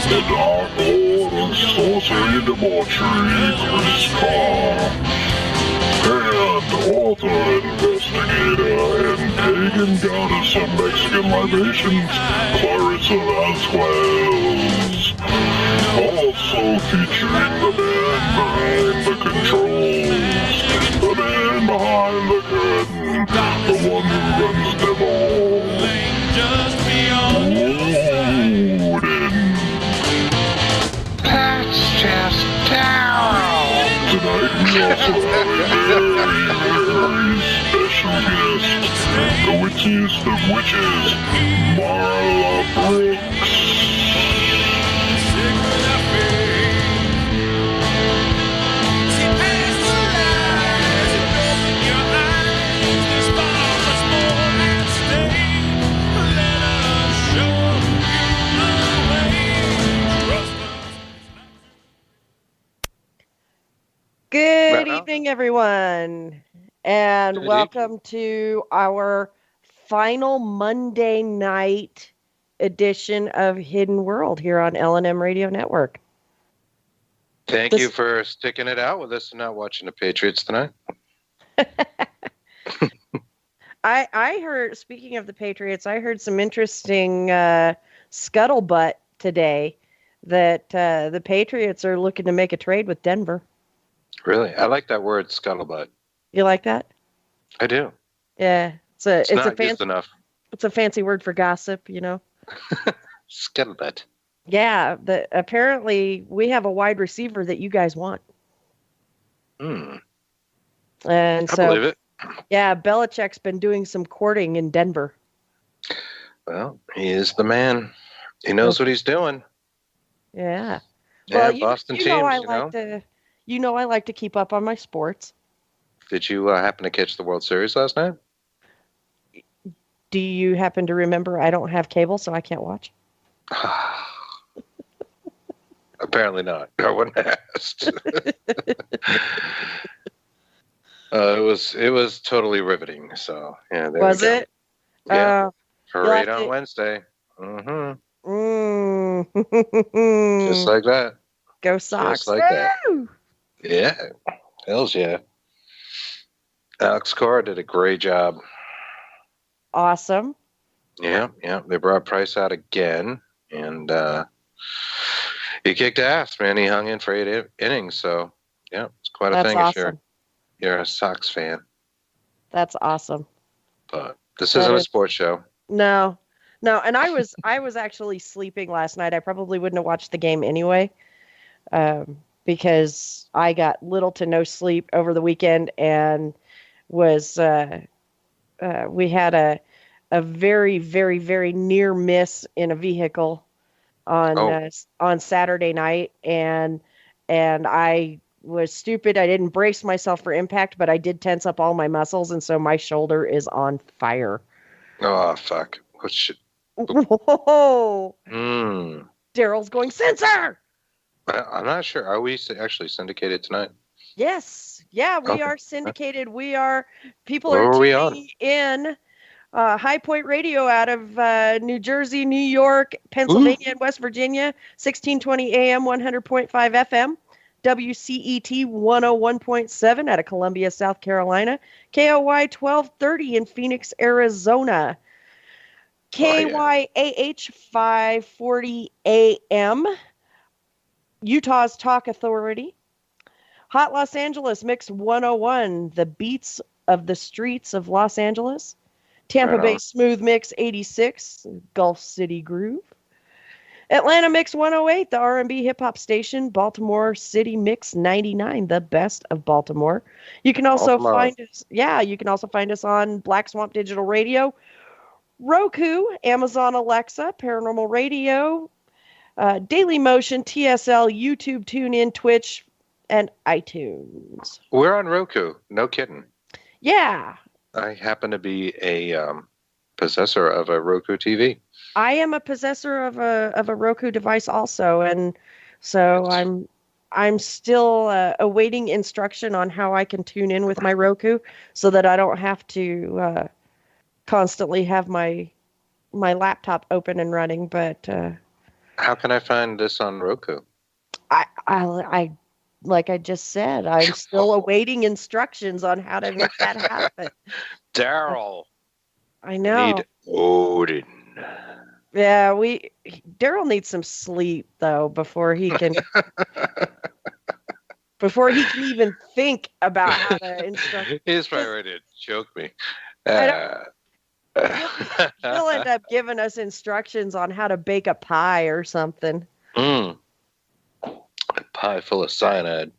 and our Lord of Sorcery and Debauchery, Chris Carr, and author, investigator, and pagan goddess of Mexican libations, Clarissa Vasquez. Also featuring the man behind the controls, the man behind the curtain, the one who runs them all, Odin. That's just terrible. Tonight we also have a very special guest, the witchiest of witches, Marla Brooks. Good evening, everyone, and welcome to our final Monday night edition of Hidden World here on L&M Radio Network. Thank you for sticking it out with us and not watching the Patriots tonight. I heard, speaking of the Patriots, I heard some interesting scuttlebutt today that the Patriots are looking to make a trade with Denver. Really? I like that word, scuttlebutt. You like that? I do. Yeah. It's not a fancy, used enough. It's a fancy word for gossip, you know? Scuttlebutt. Yeah. Apparently, we have a wide receiver that you guys want. And I believe it. Yeah, Belichick's been doing some courting in Denver. Well, he is the man. He knows what he's doing. Yeah. Yeah, well, Boston teams, you know I like to keep up on my sports. Did you happen to catch the World Series last night? Do you happen to remember I don't have cable, so I can't watch? Apparently not. I wouldn't have asked. It was totally riveting. So yeah, there was we go. it? Yeah, parade on Wednesday. Mm-hmm. Just like that. Go Sox! Just like that. Yeah, hells yeah. Alex Cora did a great job. Awesome. Yeah. They brought Price out again, and he kicked ass, man. He hung in for 8 innings, so yeah, it's quite a thing awesome. if you're a Sox fan. That's awesome. But this isn't a sports show. No, and I was actually sleeping last night. I probably wouldn't have watched the game anyway, because I got little to no sleep over the weekend and was we had a very, very, very near miss in a vehicle on Saturday night, and I was stupid. I didn't brace myself for impact, but I did tense up all my muscles, and so my shoulder is on fire. Oh fuck! What shit? Whoa! Daryl's going censor. I'm not sure. Are we actually syndicated tonight? Yes. Yeah, we are syndicated. People Where are we tuning in High Point Radio out of New Jersey, New York, Pennsylvania, and West Virginia, 1620 AM, 100.5 FM, WCET 101.7 out of Columbia, South Carolina, KOY 1230 in Phoenix, Arizona, KYAH 540 AM, Utah's Talk Authority, Hot Los Angeles Mix 101, the beats of the streets of Los Angeles, Tampa Bay Smooth Mix 86, Gulf City Groove, Atlanta Mix 108, the R&B hip hop station, Baltimore City Mix 99, the best of Baltimore. You can also find us on Black Swamp Digital Radio, Roku, Amazon Alexa, Paranormal Radio, Daily Motion, TSL, YouTube, TuneIn, Twitch, and iTunes. We're on Roku. No kidding. Yeah. I happen to be a possessor of a Roku TV. I am a possessor of a Roku device also, and so I'm still awaiting instruction on how I can tune in with my Roku so that I don't have to constantly have my laptop open and running. But How can I find this on Roku? I like I just said, I'm still awaiting instructions on how to make that happen. Daryl. I know. Need Odin. Yeah, Daryl needs some sleep though before he can even think about how to instruct. He's probably ready to choke me. He'll end up giving us instructions on how to bake a pie or something. A pie full of cyanide.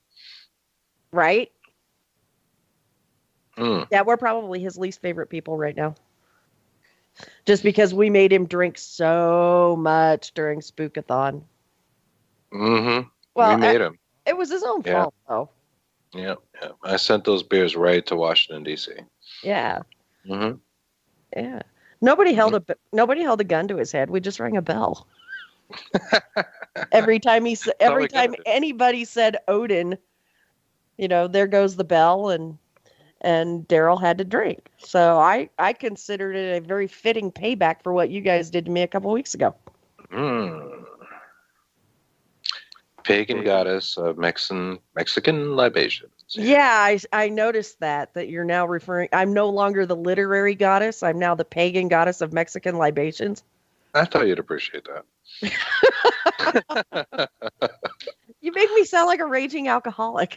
Right? Yeah, we're probably his least favorite people right now. Just because we made him drink so much during Spookathon. Mm-hmm. Well, we made him. It was his own fault, though. Yeah. I sent those beers right to Washington, D.C. Yeah. Mm-hmm. Yeah. Nobody held a gun to his head. We just rang a bell. every time anybody said Odin, there goes the bell, and Daryl had to drink. So I considered it a very fitting payback for what you guys did to me a couple weeks ago. Pagan goddess of Mexican libations. Yeah, I noticed that you're now I'm no longer the literary goddess. I'm now the pagan goddess of Mexican libations. I thought you'd appreciate that. You make me sound like a raging alcoholic.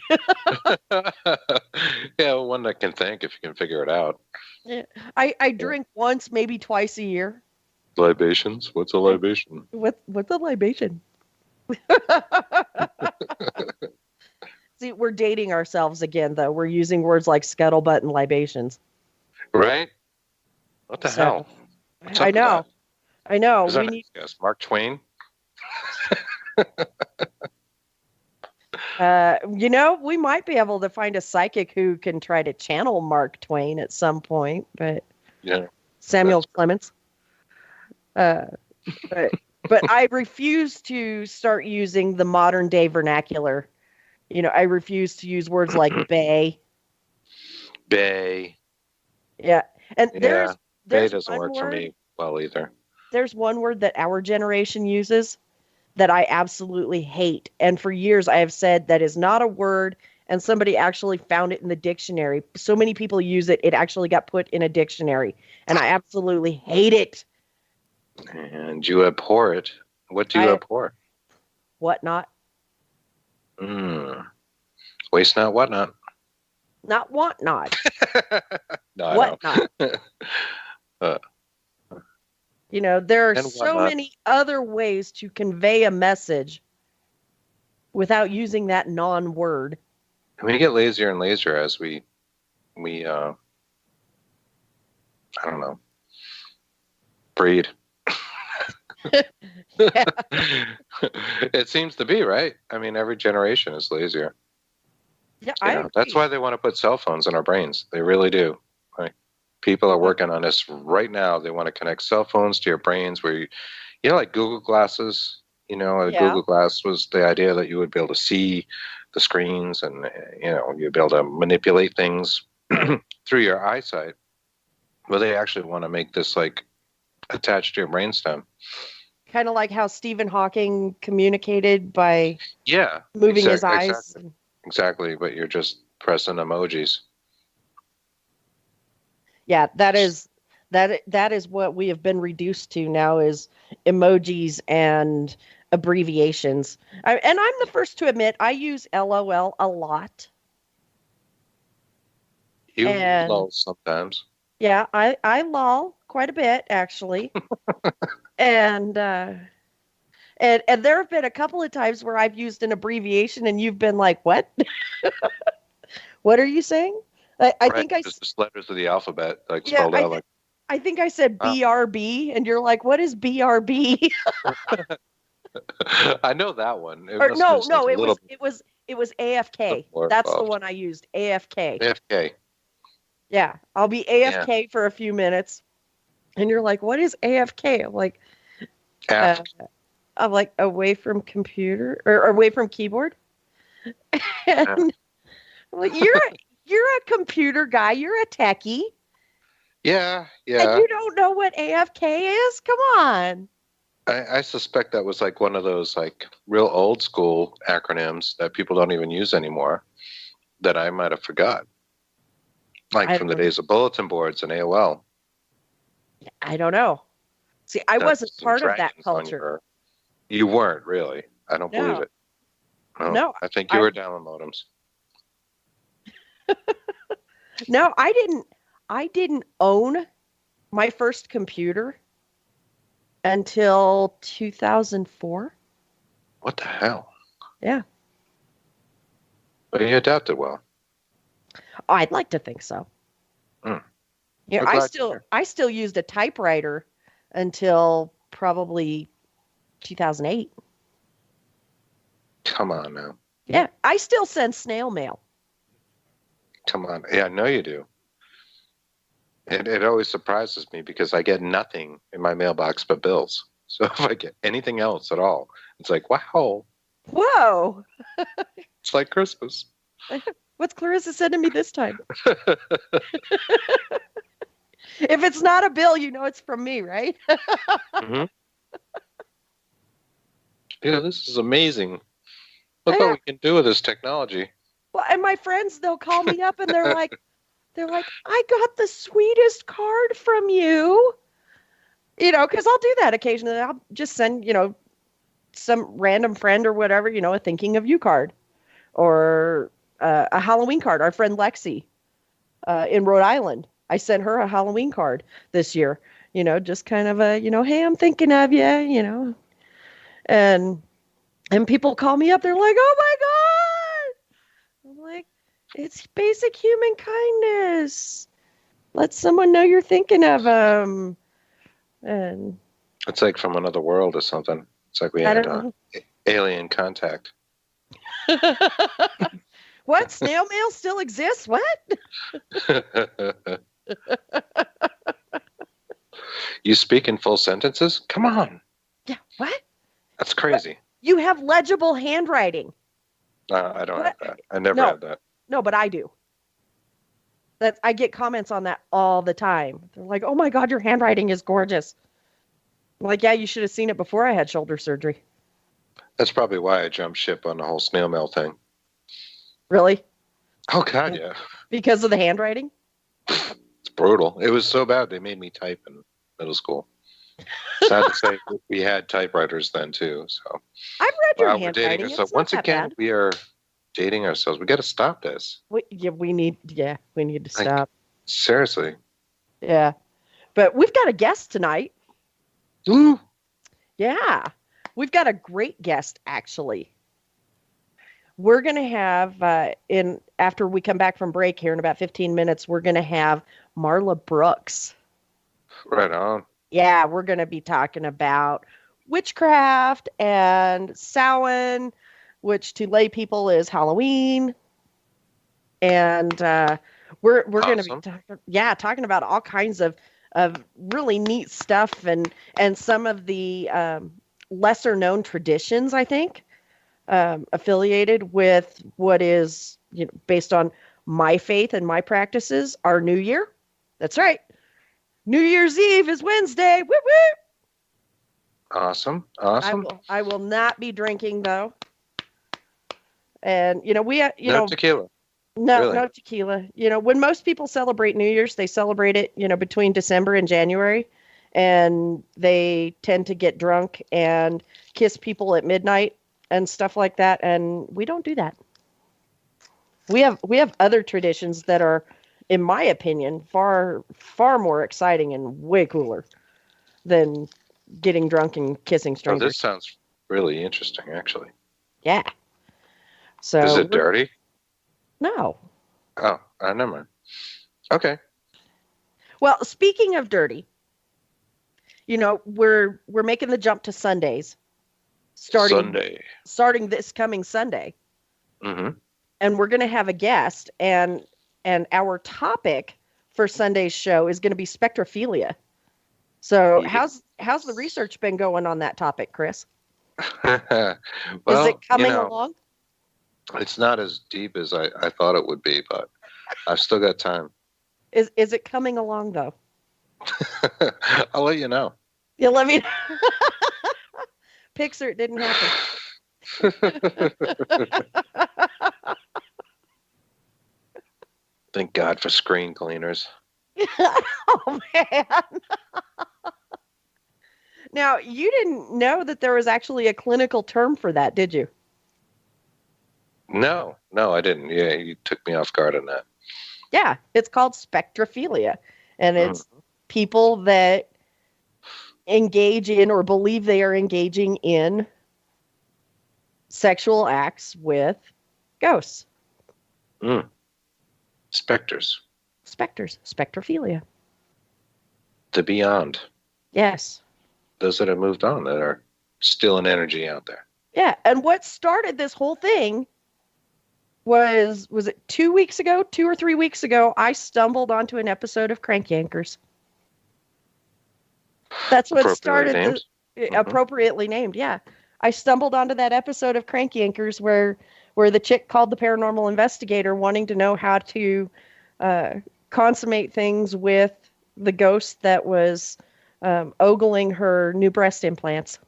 Yeah, one that can think if you can figure it out. Yeah. I drink once, maybe twice a year. Libations? What's a libation? What's a libation? See, we're dating ourselves again, though. We're using words like scuttlebutt and libations. Right? What the hell? I know. I know. We need Mark Twain. We might be able to find a psychic who can try to channel Mark Twain at some point, but Samuel Clemens. But I refuse to start using the modern day vernacular. I refuse to use words like bay. Bay. Yeah. And bay doesn't work for me well either. There's one word that our generation uses that I absolutely hate. And for years I have said that is not a word, and somebody actually found it in the dictionary. So many people use it, it actually got put in a dictionary. And I absolutely hate it. And you abhor it. What do you abhor? Whatnot. Waste not, whatnot. Not whatnot. No, whatnot. There are so many other ways to convey a message without using that non-word. We get lazier and lazier as we I don't know, breed. It seems to be, right? I mean, every generation is lazier. Yeah, that's why they want to put cell phones in our brains. They really do. Like, people are working on this right now. They want to connect cell phones to your brains, where like Google Glasses. Google Glass was the idea that you would be able to see the screens, and you'd be able to manipulate things through your eyesight. Well, they actually want to make this like attached to your brainstem. Kind of like how Stephen Hawking communicated by moving his eyes. Exactly, but you're just pressing emojis. Yeah, that is what we have been reduced to now, is emojis and abbreviations. And I'm the first to admit I use LOL a lot. You lol sometimes. Yeah, I lol quite a bit, actually. And there have been a couple of times where I've used an abbreviation and you've been like, what? What are you saying? I think just letters of the alphabet, like spelled out like. I think I said BRB, and you're like, what is BRB? I know that one. It was AFK. That's the one I used. AFK. AFK. Yeah, I'll be AFK for a few minutes, and you're like, "What is AFK?" I'm like, away from computer or away from keyboard. And well, you're a computer guy. You're a techie. Yeah. And you don't know what AFK is? Come on. I suspect that was like one of those like real old school acronyms that people don't even use anymore that I might have forgot. Like from the days of bulletin boards and AOL. I don't know. See, I wasn't part of that culture. You weren't really. I don't believe it. No, I think you were down modems. No, I didn't own my first computer until 2004. What the hell? Yeah. But you adapted well. I'd like to think so. Mm. You know, I still used a typewriter until probably 2008. Come on now. Yeah, I still send snail mail. Come on. Yeah, I know you do. It always surprises me because I get nothing in my mailbox but bills. So if I get anything else at all, it's like, wow. Whoa. It's like Christmas. What's Clarissa sending me this time? If it's not a bill, you know it's from me, right? Mm-hmm. Yeah, this is amazing. Look what we can do with this technology. Well, and my friends, they'll call me up and they're like, I got the sweetest card from you. You know, because I'll do that occasionally. I'll just send, you know, some random friend or whatever, you know, a thinking of you card or a Halloween card. Our friend Lexi in Rhode Island, I sent her a Halloween card this year, you know, just kind of a, you know, hey, I'm thinking of you, you know, and people call me up. They're like, oh my God. I'm like, it's basic human kindness. Let someone know you're thinking of them. And it's like from another world or something. It's like we had alien contact. What? Snail mail still exists? What? You speak in full sentences? Come on. Yeah. What? That's crazy. What? You have legible handwriting. I don't have that. I never had that. No, but I do. I get comments on that all the time. They're like, oh my God, your handwriting is gorgeous. I'm like, yeah, you should have seen it before I had shoulder surgery. That's probably why I jumped ship on the whole snail mail thing. Really? Oh, God, yeah. Because of the handwriting? It's brutal. It was so bad they made me type in middle school. Sad to say, we had typewriters then, too. So I've read your handwriting. So once again, we are dating ourselves. We got to stop this. We need to stop. Seriously. Yeah. But we've got a guest tonight. Ooh. Yeah. We've got a great guest, actually. We're going to have, after we come back from break here in about 15 minutes, we're going to have Marla Brooks. Right on. Yeah, we're going to be talking about witchcraft and Soin, which to lay people is Halloween. And we're going to be talking about all kinds of really neat stuff and some of the lesser known traditions, I think, affiliated with what is, you know, based on my faith and my practices, our New Year. That's right. New Year's Eve is Wednesday. Woo woo. Awesome. I will not be drinking though. And no tequila. No tequila. You know, when most people celebrate New Year's, they celebrate it, you know, between December and January, and they tend to get drunk and kiss people at midnight and stuff like that. And we don't do that. We have other traditions that are, in my opinion, far, far more exciting and way cooler than getting drunk and kissing strangers. Oh, this sounds really interesting, actually. Yeah. So is it dirty? No. Oh, never mind. Okay. Well, speaking of dirty, you know, we're making the jump to Sundays. Starting this coming Sunday. Mm-hmm. And we're going to have a guest, and our topic for Sunday's show is going to be spectrophilia. So how's the research been going on that topic, Chris? Well, is it coming along? It's not as deep as I thought it would be, but I've still got time. Is it coming along, though? I'll let you know. You'll let me know. pics or it didn't happen. Thank God for screen cleaners. Oh, man. Now, you didn't know that there was actually a clinical term for that, did you? No, I didn't. Yeah, you took me off guard on that. Yeah, it's called spectrophilia. And it's people that engage in or believe they are engaging in sexual acts with ghosts. Specters. Spectrophilia. The beyond. Yes. Those that have moved on, that are still in energy out there. Yeah, and what started this whole thing was it 2 weeks ago, 2 or 3 weeks ago, I stumbled onto an episode of Crank Yankers. That's what started appropriately named. Yeah. I stumbled onto that episode of Crank Yankers where the chick called the paranormal investigator wanting to know how to consummate things with the ghost that was ogling her new breast implants.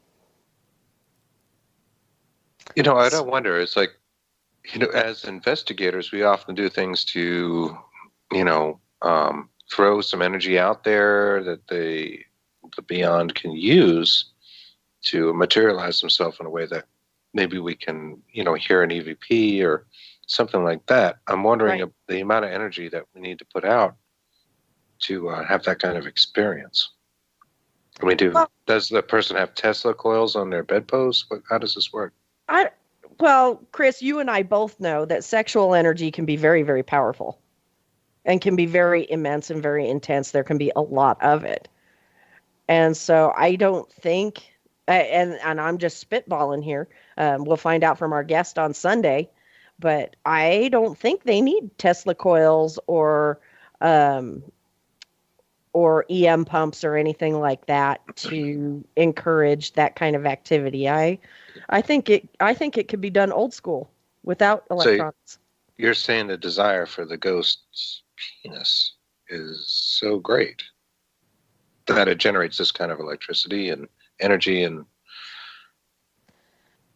You know, I don't wonder. It's like, you know, as investigators, we often do things to, you know, throw some energy out there that the beyond can use to materialize himself in a way that maybe we can, you know, hear an EVP or something like that. I'm wondering the amount of energy that we need to put out to have that kind of experience. I mean, does the person have Tesla coils on their bedpost? How does this work? Well, Chris, you and I both know that sexual energy can be very, very powerful and can be very immense and very intense. There can be a lot of it. And so I don't think, and I'm just spitballing here, we'll find out from our guest on Sunday, but I don't think they need Tesla coils or EM pumps or anything like that to encourage that kind of activity. I think it could be done old school without electronics. So you're saying the desire for the ghost's penis is so great that it generates this kind of electricity and energy and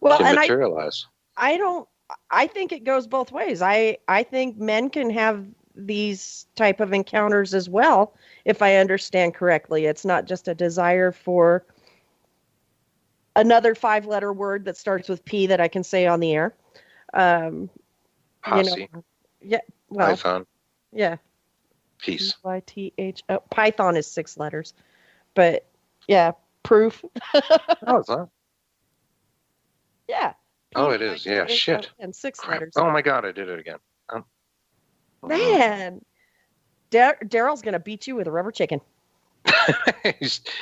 can materialize. I think it goes both ways. I think men can have these type of encounters as well, if I understand correctly. It's not just a desire for another 5-letter word that starts with P that I can say on the air. Posse. You know, yeah. Well, Python. Yeah. Peace. Python. Python is 6 letters, but yeah, proof. Oh, it's not. Yeah. Oh, it is. Yeah. Shit. And 6 Crap. letters. Oh my God, I did it again. Man, Daryl's gonna beat you with a rubber chicken.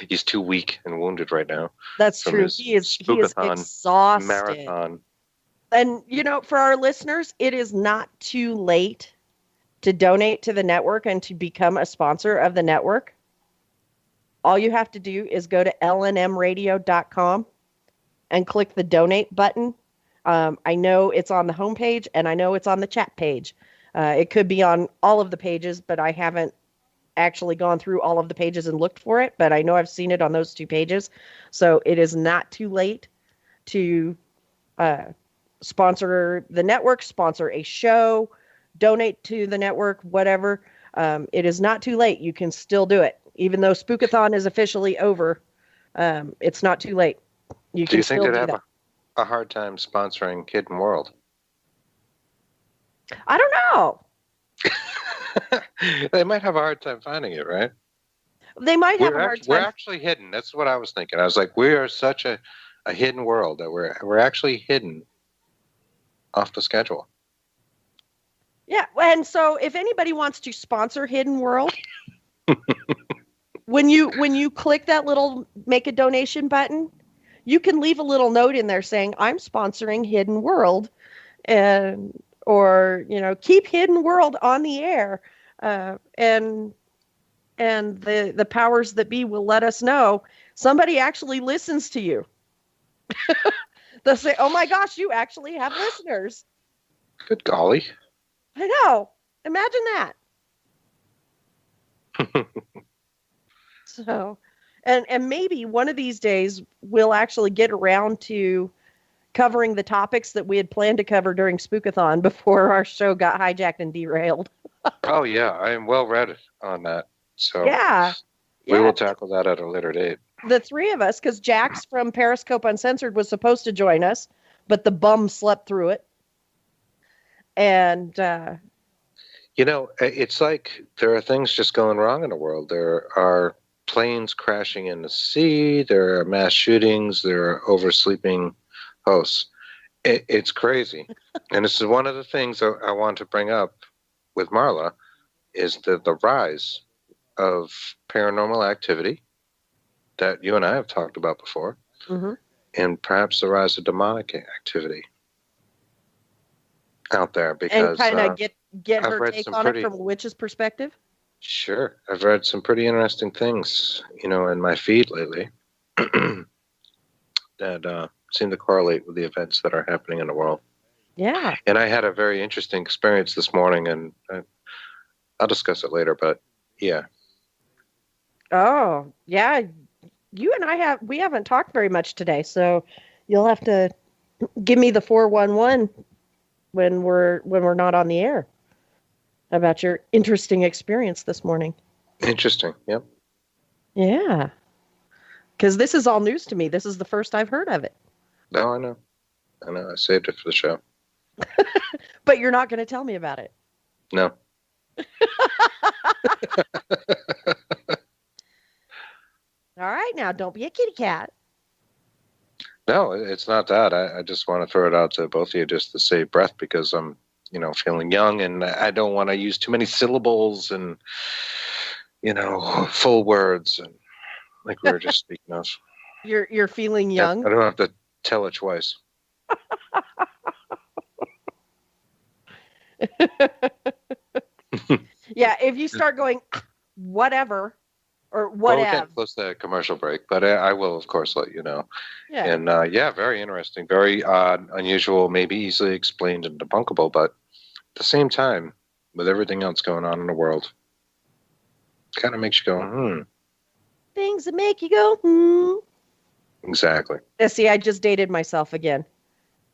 he's too weak and wounded right now. That's true. He is exhausted. Marathon. And you know, for our listeners, it is not too late to donate to the network and to become a sponsor of the network. All you have to do is go to lnmradio.com and click the donate button. I know it's on the homepage and I know it's on the chat page. It could be on all of the pages, but I haven't actually gone through all of the pages and looked for it, but I know I've seen it on those 2 pages. So it is not too late to sponsor the network, sponsor a show, donate to the network, whatever. It is not too late. You can still do it. Even though Spookathon is officially over, it's not too late. Do you think they'd have a hard time sponsoring Hidden World? I don't know. They might have a hard time finding it, right? They might have a hard time. We're actually hidden. That's what I was thinking. I was like, we are such a hidden world that we're actually hidden off the schedule. Yeah, and so if anybody wants to sponsor Hidden World, when you click that little make a donation button, you can leave a little note in there saying, I'm sponsoring Hidden World, or, you know, keep Hidden World on the air. And the powers that be will let us know somebody actually listens to you. They'll say, oh my gosh, you actually have listeners. Good golly. I know. Imagine that. So And maybe one of these days we'll actually get around to covering the topics that we had planned to cover during Spookathon before our show got hijacked and derailed. Oh, yeah. I am well read on that. So Yeah. we will tackle that at a later date. The three of us, because Jax from Periscope Uncensored was supposed to join us, but the bum slept through it. And, it's like there are things just going wrong in the world. There are planes crashing in the sea. There are mass shootings. There are oversleeping hosts. It's crazy. And this is one of the things I want to bring up with Marla is the rise of paranormal activity that you and I have talked about before, and perhaps the rise of demonic activity out there. Because and kind of get her take on it from a witch's perspective. Sure, I've read some pretty interesting things, in my feed lately that seem to correlate with the events that are happening in the world. Yeah. And I had a very interesting experience this morning, and I'll discuss it later. But yeah. Oh yeah. You and I we haven't talked very much today, so you'll have to give me the 411 when we're not on the air about your interesting experience this morning. Interesting. Yep. Yeah. Because this is all news to me. This is the first I've heard of it. No, I know. I saved it for the show. But you're not going to tell me about it. No. All right, now don't be a kitty cat. No, it's not that. I just want to throw it out to both of you just to save breath because I'm, feeling young and I don't want to use too many syllables and, full words and like we were just speaking of. You're feeling young? I don't have to tell it twice. Yeah, if you start going whatever or whatever. Well, we're getting close to a commercial break, but I will, of course, let you know. Yeah. And very interesting, very unusual, maybe easily explained and debunkable, but at the same time, with everything else going on in the world, it kind of makes you go, Things that make you go, Exactly. See, I just dated myself again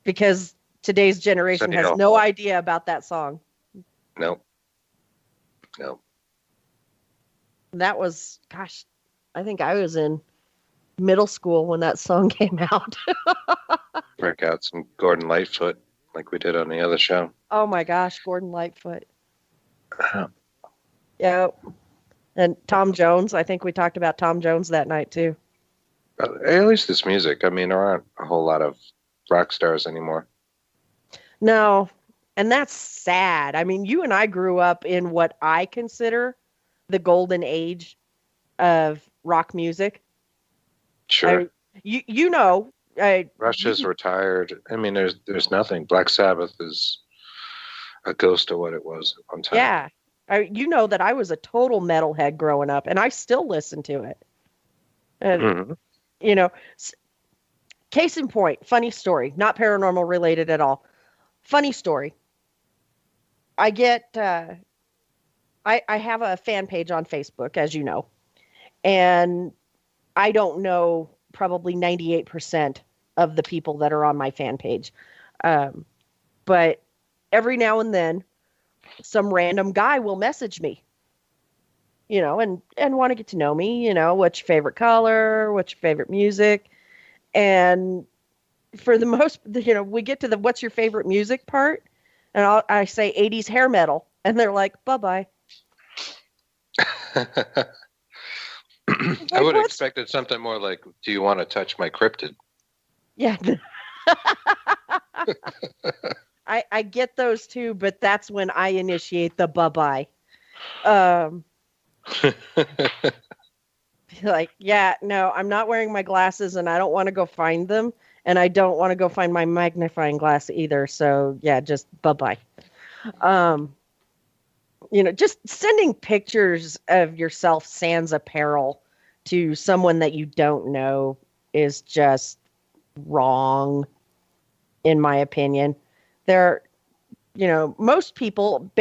because today's generation has no idea about that song. Nope. That was, gosh, I think I was in middle school when that song came out. Break out some Gordon Lightfoot like we did on the other show. Oh my gosh, Gordon Lightfoot. Yeah. And Tom Jones. I think we talked about Tom Jones that night too. At least it's music. I mean, there aren't a whole lot of rock stars anymore. No. And that's sad. I mean, you and I grew up in what I consider the golden age of rock music. Sure. Rush's retired. I mean, there's nothing. Black Sabbath is a ghost of what it was at one time. Yeah. That I was a total metalhead growing up, and I still listen to it. And, case in point, funny story, not paranormal related at all. Funny story. I get, I have a fan page on Facebook, as you know, and I don't know probably 98% of the people that are on my fan page. But every now and then, some random guy will message me, and want to get to know me, what's your favorite color, what's your favorite music. And for the most, we get to the what's your favorite music part, and I say 80s hair metal, and they're like, bye-bye. I would have expected something more like, do you want to touch my cryptid? Yeah. I get those too, but that's when I initiate the bye-bye. Like, yeah, no, I'm not wearing my glasses and I don't want to go find them. And I don't want to go find my magnifying glass either. So yeah, just bye-bye. Just sending pictures of yourself sans apparel to someone that you don't know is just wrong, in my opinion. Most people,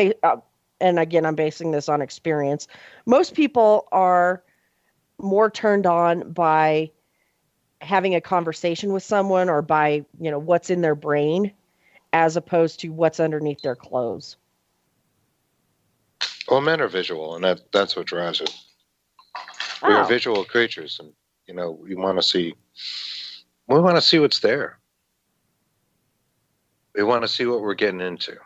and again, I'm basing this on experience. Most people are more turned on by having a conversation with someone or by, what's in their brain as opposed to what's underneath their clothes. Well, men are visual, and that's what drives it. We are visual creatures, and we want to see what's there. We want to see what we're getting into.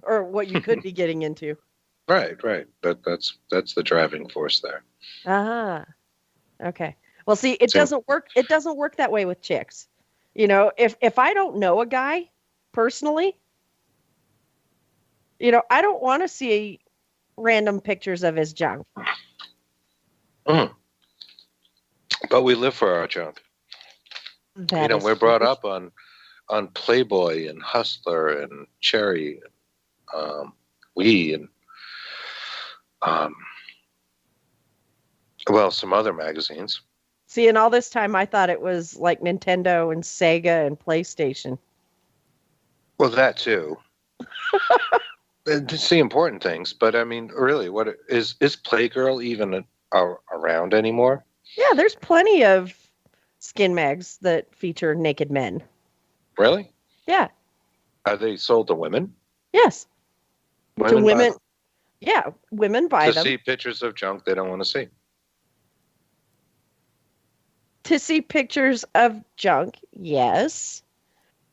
Or what you could be getting into. Right. That's the driving force there. Okay. Well, see, it doesn't work. It doesn't work that way with chicks. If I don't know a guy personally, I don't want to see random pictures of his junk. But we live for our junk. We're brought up on Playboy and Hustler and Cherry, and some other magazines. See, and all this time I thought it was like Nintendo and Sega and PlayStation. Well, that too. It's the important things, but I mean, really, what is Playgirl even around anymore? Yeah, there's plenty of skin mags that feature naked men. Really? Yeah. Are they sold to women? Yes. Women to women. Yeah, women buy them. To see pictures of junk they don't want to see. To see pictures of junk, yes.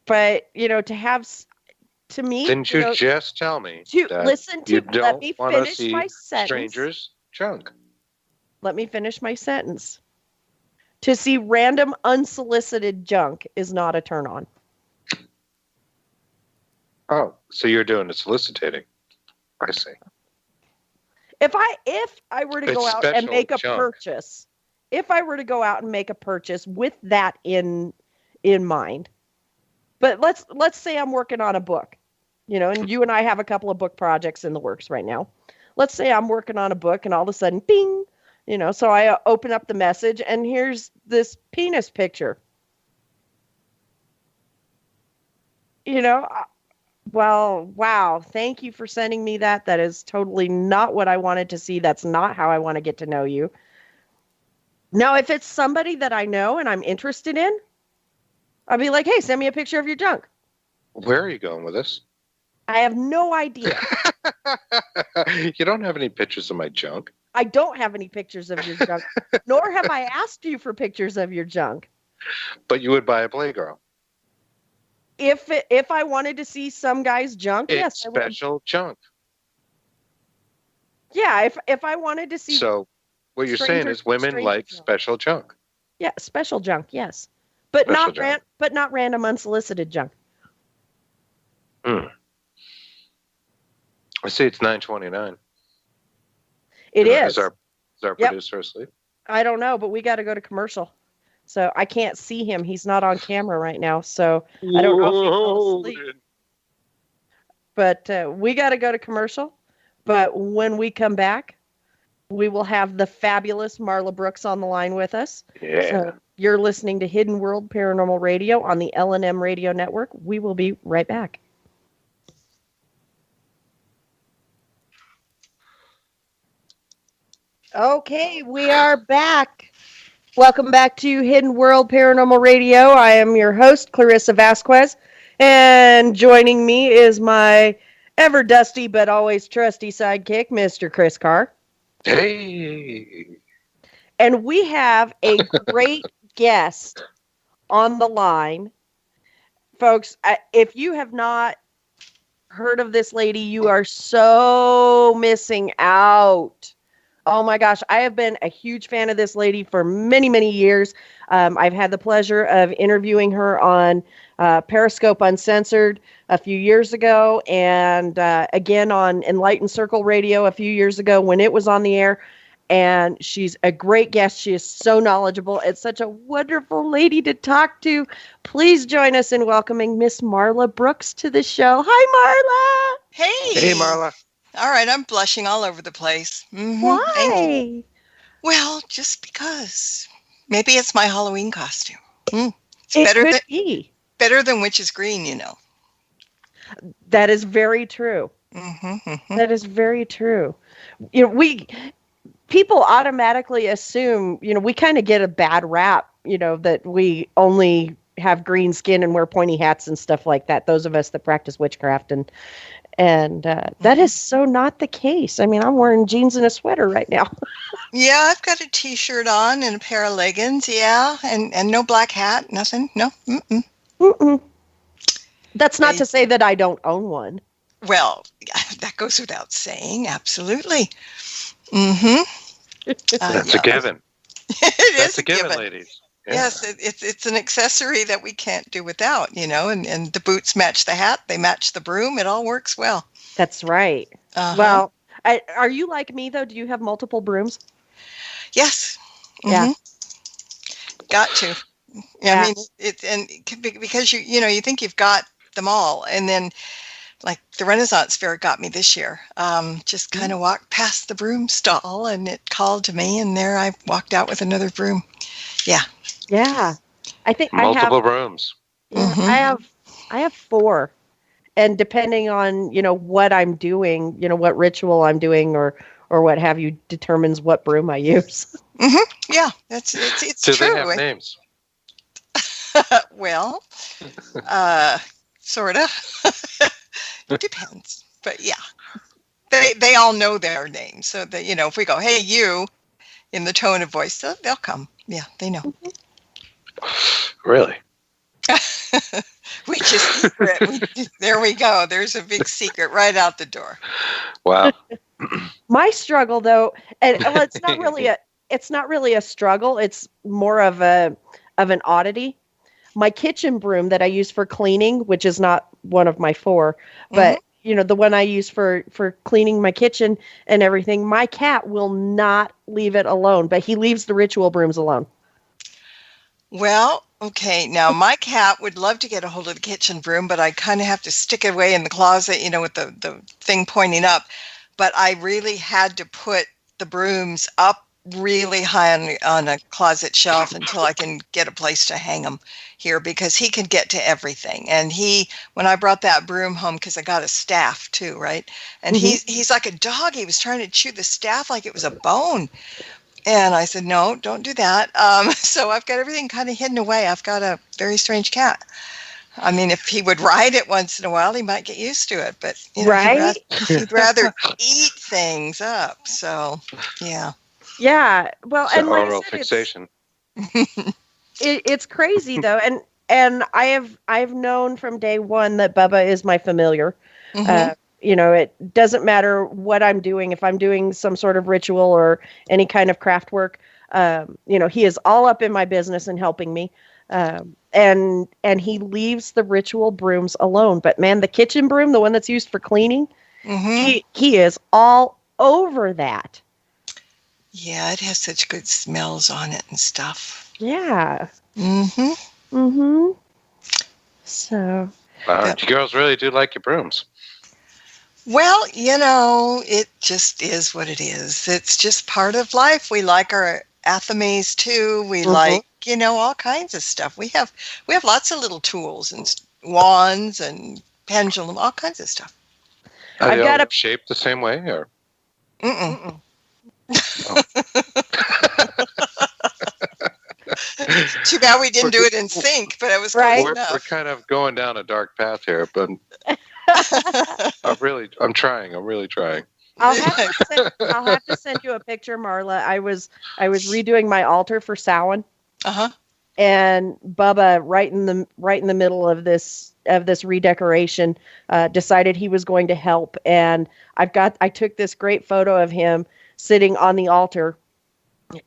But, to me... Didn't you just tell me that let me finish my sentence. Strangers' junk. Let me finish my sentence. To see random unsolicited junk is not a turn on. Oh, so you're doing the soliciting. I see. If I were to go out and make a purchase, with that in mind, but let's say I'm working on a book, and you and I have a couple of book projects in the works right now. Let's say I'm working on a book and all of a sudden, bing, so I open up the message and here's this penis picture. Well, wow, thank you for sending me that. That is totally not what I wanted to see. That's not how I want to get to know you. Now, if it's somebody that I know and I'm interested in, I'll be like, hey, send me a picture of your junk. Where are you going with this? I have no idea. You don't have any pictures of my junk. I don't have any pictures of your junk, nor have I asked you for pictures of your junk. But you would buy a Playgirl. If I wanted to see some guy's junk, yes, special junk. Yeah, if I wanted to see. So what you're saying is women like junk. Special junk. Yeah, special junk, yes, but not random unsolicited junk. I see it's 9:29. It is. Is our producer asleep? I don't know, but we got to go to commercial. So I can't see him. He's not on camera right now. So I don't know if he fell asleep. But we got to go to commercial. But when we come back, we will have the fabulous Marla Brooks on the line with us. Yeah. So you're listening to Hidden World Paranormal Radio on the L&M Radio Network. We will be right back. Okay, we are back. Welcome back to Hidden World Paranormal Radio. I am your host, Clarissa Vasquez, and joining me is my ever dusty but always trusty sidekick, Mr. Chris Carr. Hey! And we have a great guest on the line. Folks, if you have not heard of this lady, you are so missing out. Oh my gosh, I have been a huge fan of this lady for many, many years. I've had the pleasure of interviewing her on Periscope Uncensored a few years ago, and again on Enlightened Circle Radio a few years ago when it was on the air. And she's a great guest. She is so knowledgeable. It's such a wonderful lady to talk to. Please join us in welcoming Miss Marla Brooks to the show. Hi, Marla. Hey. Hey, Marla. All right, I'm blushing all over the place. Mm-hmm. Why? Well, just because. Maybe it's my Halloween costume. It's better than witch's green, That is very true. Mm-hmm. That is very true. people automatically assume, we kind of get a bad rap, that we only have green skin and wear pointy hats and stuff like that. Those of us that practice witchcraft, and that is so not the case. I mean, I'm wearing jeans and a sweater right now. Yeah, I've got a T-shirt on and a pair of leggings. Yeah, and no black hat, nothing. No. Mm-mm. Mm-mm. That's not to say that I don't own one. Well, that goes without saying. Absolutely. Mm-hmm. That's a given. That's a given, ladies. Yeah. Yes, it's an accessory that we can't do without, and the boots match the hat, they match the broom, it all works well. That's right. Uh-huh. Well, are you like me, though? Do you have multiple brooms? Yes. Mm-hmm. Yeah. Got to. Yeah. I mean, because you think you've got them all, and then like the Renaissance Fair got me this year. Just kind of walked past the broom stall and it called to me, and there I walked out with another broom. Yeah. Yeah. I think multiple brooms. Yeah, mm-hmm. I have 4. And depending on, what I'm doing, what ritual I'm doing or what have you determines what broom I use. Mm-hmm. Yeah, it's Do true. Do they have names? Well, sort of. It depends. But yeah, they all know their names. So that, if we go, hey, you, in the tone of voice, they'll come. Yeah, they know. Mm-hmm. Really? Which is secret. There we go. There's a big secret right out the door. Wow. My struggle, though, and it's not really a struggle. It's more of an oddity. My kitchen broom that I use for cleaning, which is not one of my 4, but the one I use for cleaning my kitchen and everything, my cat will not leave it alone, but he leaves the ritual brooms alone. Well, okay. Now, my cat would love to get a hold of the kitchen broom, but I kind of have to stick it away in the closet, with the thing pointing up. But I really had to put the brooms up really high on a closet shelf until I can get a place to hang them here, because he can get to everything. And when I brought that broom home, because I got a staff too, right? And he's like a dog. He was trying to chew the staff like it was a bone. And I said, no, don't do that. So I've got everything kind of hidden away. I've got a very strange cat. I mean, if he would ride it once in a while, he might get used to it. But right? he'd rather eat things up. So, yeah. Yeah. Well, it's and like oral I said, fixation. It's crazy though, and I've known from day one that Bubba is my familiar. Mm-hmm. It doesn't matter what I'm doing. If I'm doing some sort of ritual or any kind of craft work, he is all up in my business and helping me. And he leaves the ritual brooms alone. But man, the kitchen broom, the one that's used for cleaning, he is all over that. Yeah, it has such good smells on it and stuff. Yeah. Mm-hmm. Mm-hmm. So. Wow, you girls really do like your brooms. Well, it just is what it is. It's just part of life. We like our athames too. We like, all kinds of stuff. We have lots of little tools and wands and pendulum, all kinds of stuff. Are they all shaped the same way, or? Mm-mm. Oh. Too bad we didn't do it in sync, but it was right. We're kind of going down a dark path here, but I'm really trying. I'll have to send you a picture, Marla. I was redoing my altar for Soin. And Bubba, right in the middle of this redecoration, decided he was going to help. And I took this great photo of him sitting on the altar,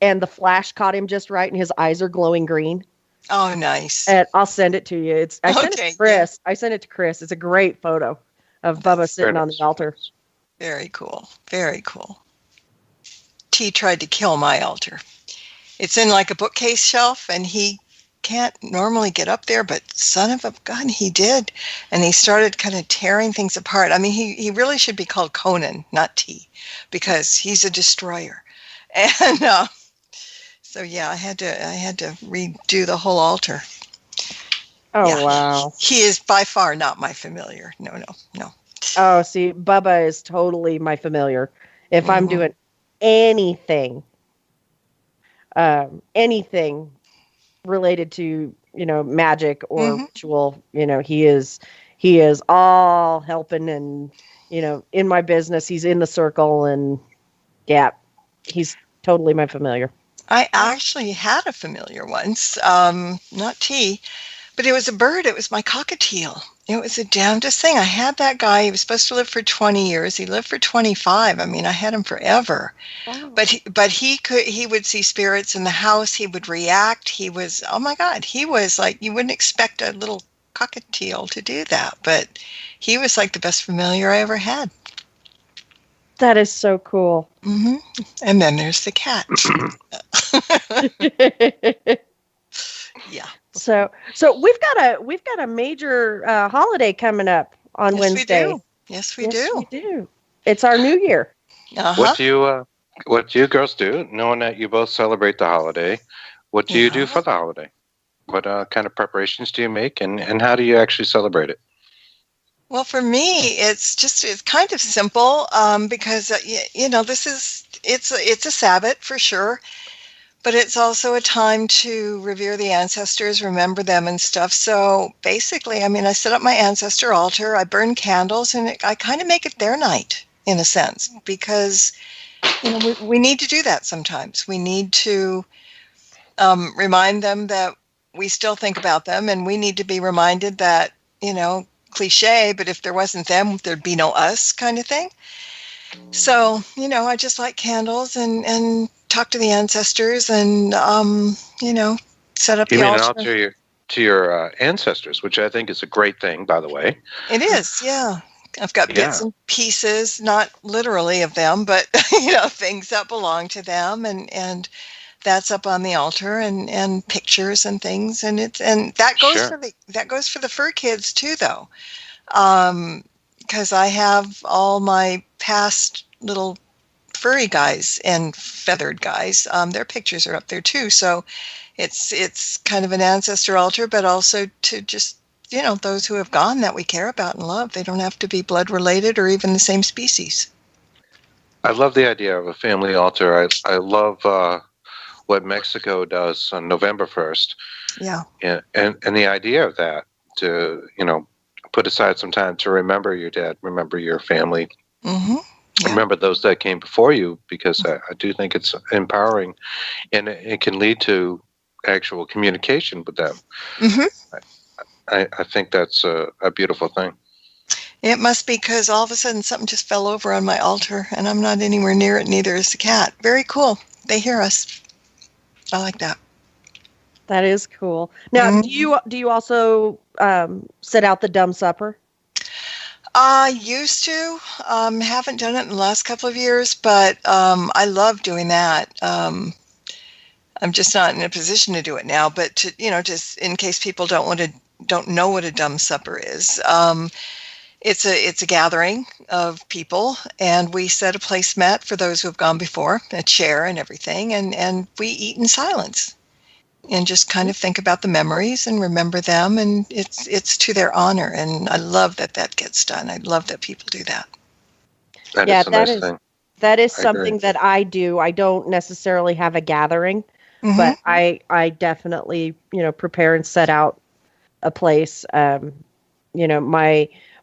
and the flash caught him just right, and his eyes are glowing green. Oh, nice. And I'll send it to you. I sent it to Chris. Yeah. I sent it to Chris. It's a great photo of Bubba sitting on the altar. Very cool. Very cool. T tried to kill my altar. It's in like a bookcase shelf, and he can't normally get up there, but son of a gun, he did. And he started kind of tearing things apart. I mean, he really should be called Conan, not T, because he's a destroyer. And so, yeah, I had to redo the whole altar. Oh, yeah, wow. He is by far not my familiar. No. Oh, see, Bubba is totally my familiar. If I'm doing anything, anything related to, magic or ritual. He is all helping, and, in my business, he's in the circle, and yeah, he's totally my familiar. I actually had a familiar once, not T, but it was a bird. It was my cockatiel. It was the damnedest thing. I had that guy. He was supposed to live for 20 years. He lived for 25. I mean, I had him forever. Wow. But he would see spirits in the house. He would react. He was, oh my God, he was like, you wouldn't expect a little cockatiel to do that, but he was like the best familiar I ever had. That is so cool. Mm-hmm. And then there's the cat. Yeah. So we've got a major holiday coming up on Wednesday. Yes, we do. It's our New Year. Uh-huh. What do you girls do? Knowing that you both celebrate the holiday, what do you do for the holiday? What kind of preparations do you make, and how do you actually celebrate it? Well, for me, it's kind of simple because it's a Sabbath for sure, but it's also a time to revere the ancestors, remember them and stuff. So basically, I set up my ancestor altar, I burn candles, and I kind of make it their night in a sense, because we need to do that sometimes. We need to remind them that we still think about them, and we need to be reminded that, cliche, but if there wasn't them, there'd be no us, kind of thing. So, I just light candles and talk to the ancestors and, set up the altar. You mean an altar to your ancestors, which I think is a great thing, by the way. It is, yeah. I've got bits and pieces, not literally of them, but, things that belong to them, and that's up on the altar, and pictures and things, and that goes for the fur kids too, though, because I have all my past little furry guys and feathered guys. Their pictures are up there too, so it's kind of an ancestor altar, but also to just those who have gone that we care about and love. They don't have to be blood related or even the same species. I love the idea of a family altar. I love what Mexico does on November 1st. Yeah. And the idea of that, to, put aside some time to remember your dad, remember your family, remember those that came before you, because I do think it's empowering, and it can lead to actual communication with them. I think that's a beautiful thing. It must be, because all of a sudden something just fell over on my altar, and I'm not anywhere near it, neither is the cat. Very cool. They hear us. I like that. That is cool. Now, do you also set out the dumb supper? I used to. Haven't done it in the last couple of years, but I love doing that. I'm just not in a position to do it now. But to, just in case people don't know what a dumb supper is. It's a gathering of people, and we set a placemat for those who have gone before, a chair and everything, and we eat in silence and just kind of think about the memories and remember them, and it's to their honor, and I love that gets done. I love that people do that. That is a nice thing. That is something that I do. I don't necessarily have a gathering, but I definitely, prepare and set out a place.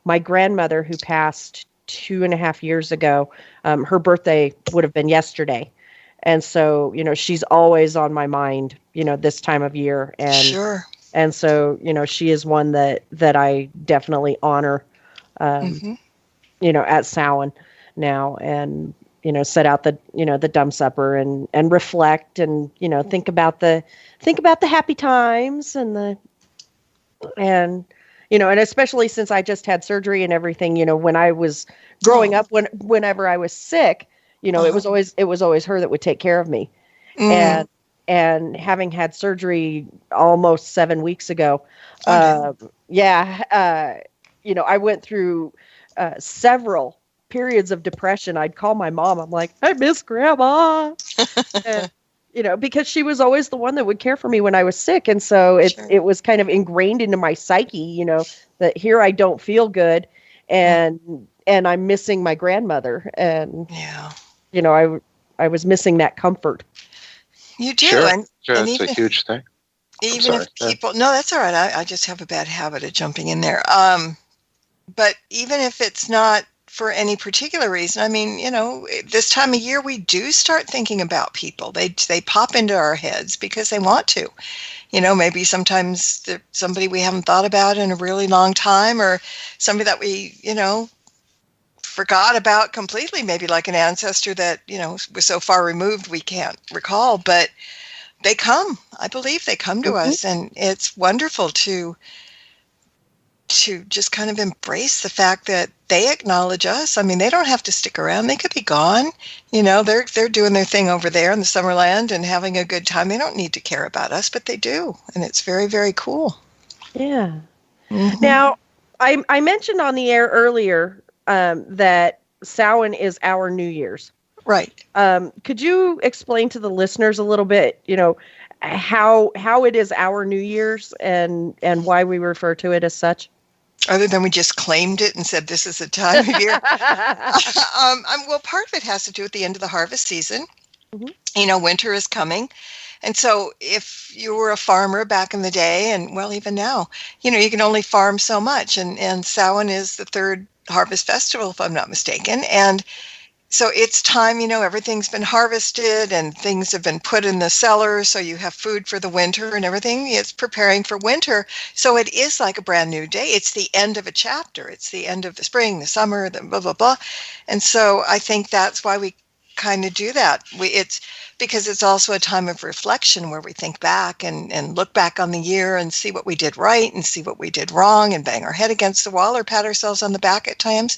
My grandmother, who passed 2.5 years ago, her birthday would have been yesterday. And so, she's always on my mind, this time of year. And, sure. And so, she is one that I definitely honor, at Soin now, and, set out the dumb supper and reflect and, think about the happy times and and especially since I just had surgery and everything, when I was growing up, whenever I was sick, it was always her that would take care of me. And having had surgery almost 7 weeks ago, I went through several periods of depression. I'd call my mom. I'm like, I miss Grandma. And, because she was always the one that would care for me when I was sick. And so it was kind of ingrained into my psyche, that here I don't feel good and I'm missing my grandmother. And, I was missing that comfort. You do, Sure, and it's even a huge thing. even if people, no, that's all right. I just have a bad habit of jumping in there. But even if it's not for any particular reason, I mean, this time of year we do start thinking about people. They pop into our heads because they want to. Maybe sometimes somebody we haven't thought about in a really long time, or somebody that we, forgot about completely, maybe like an ancestor that, was so far removed we can't recall, but they come. I believe they come to us, and it's wonderful to just kind of embrace the fact that they acknowledge us. I mean, they don't have to stick around. They could be gone. They're doing their thing over there in the Summerland and having a good time. They don't need to care about us, but they do. And it's very, very cool. Yeah. Mm-hmm. Now, I mentioned on the air earlier that Samhain is our New Year's. Right. Could you explain to the listeners a little bit, how it is our New Year's and why we refer to it as such? Other than we just claimed it and said this is the time of year. Well, part of it has to do with the end of the harvest season. Mm-hmm. Winter is coming. And so if you were a farmer back in the day, and well, even now, you can only farm so much. And Samhain is the third harvest festival, if I'm not mistaken. And so it's time, everything's been harvested and things have been put in the cellar. So you have food for the winter and everything. It's preparing for winter. So it is like a brand new day. It's the end of a chapter. It's the end of the spring, the summer, the blah, blah, blah. And so I think that's why we kind of do that. It's because it's also a time of reflection where we think back and look back on the year and see what we did right and see what we did wrong and bang our head against the wall or pat ourselves on the back at times.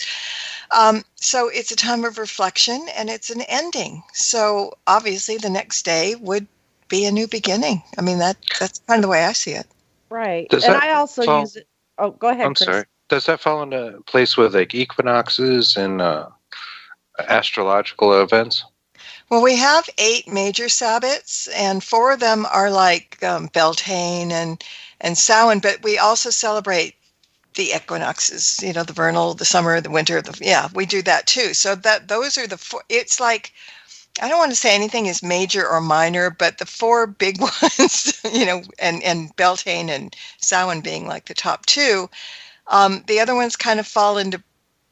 So it's a time of reflection and it's an ending. So obviously the next day would be a new beginning. I mean, that's kind of the way I see it. Right. And I also use it. Oh, go ahead, Chris. Sorry. Does that fall into place with like equinoxes and astrological events? Well, we have 8 major Sabbats, and 4 of them are like Beltane and Samhain, but we also celebrate the equinoxes, the vernal, the summer, the winter, we do that too. So those are the 4. It's like, I don't want to say anything is major or minor, but the 4 big ones, and Beltane and Samhain being like the top 2. The other ones kind of fall into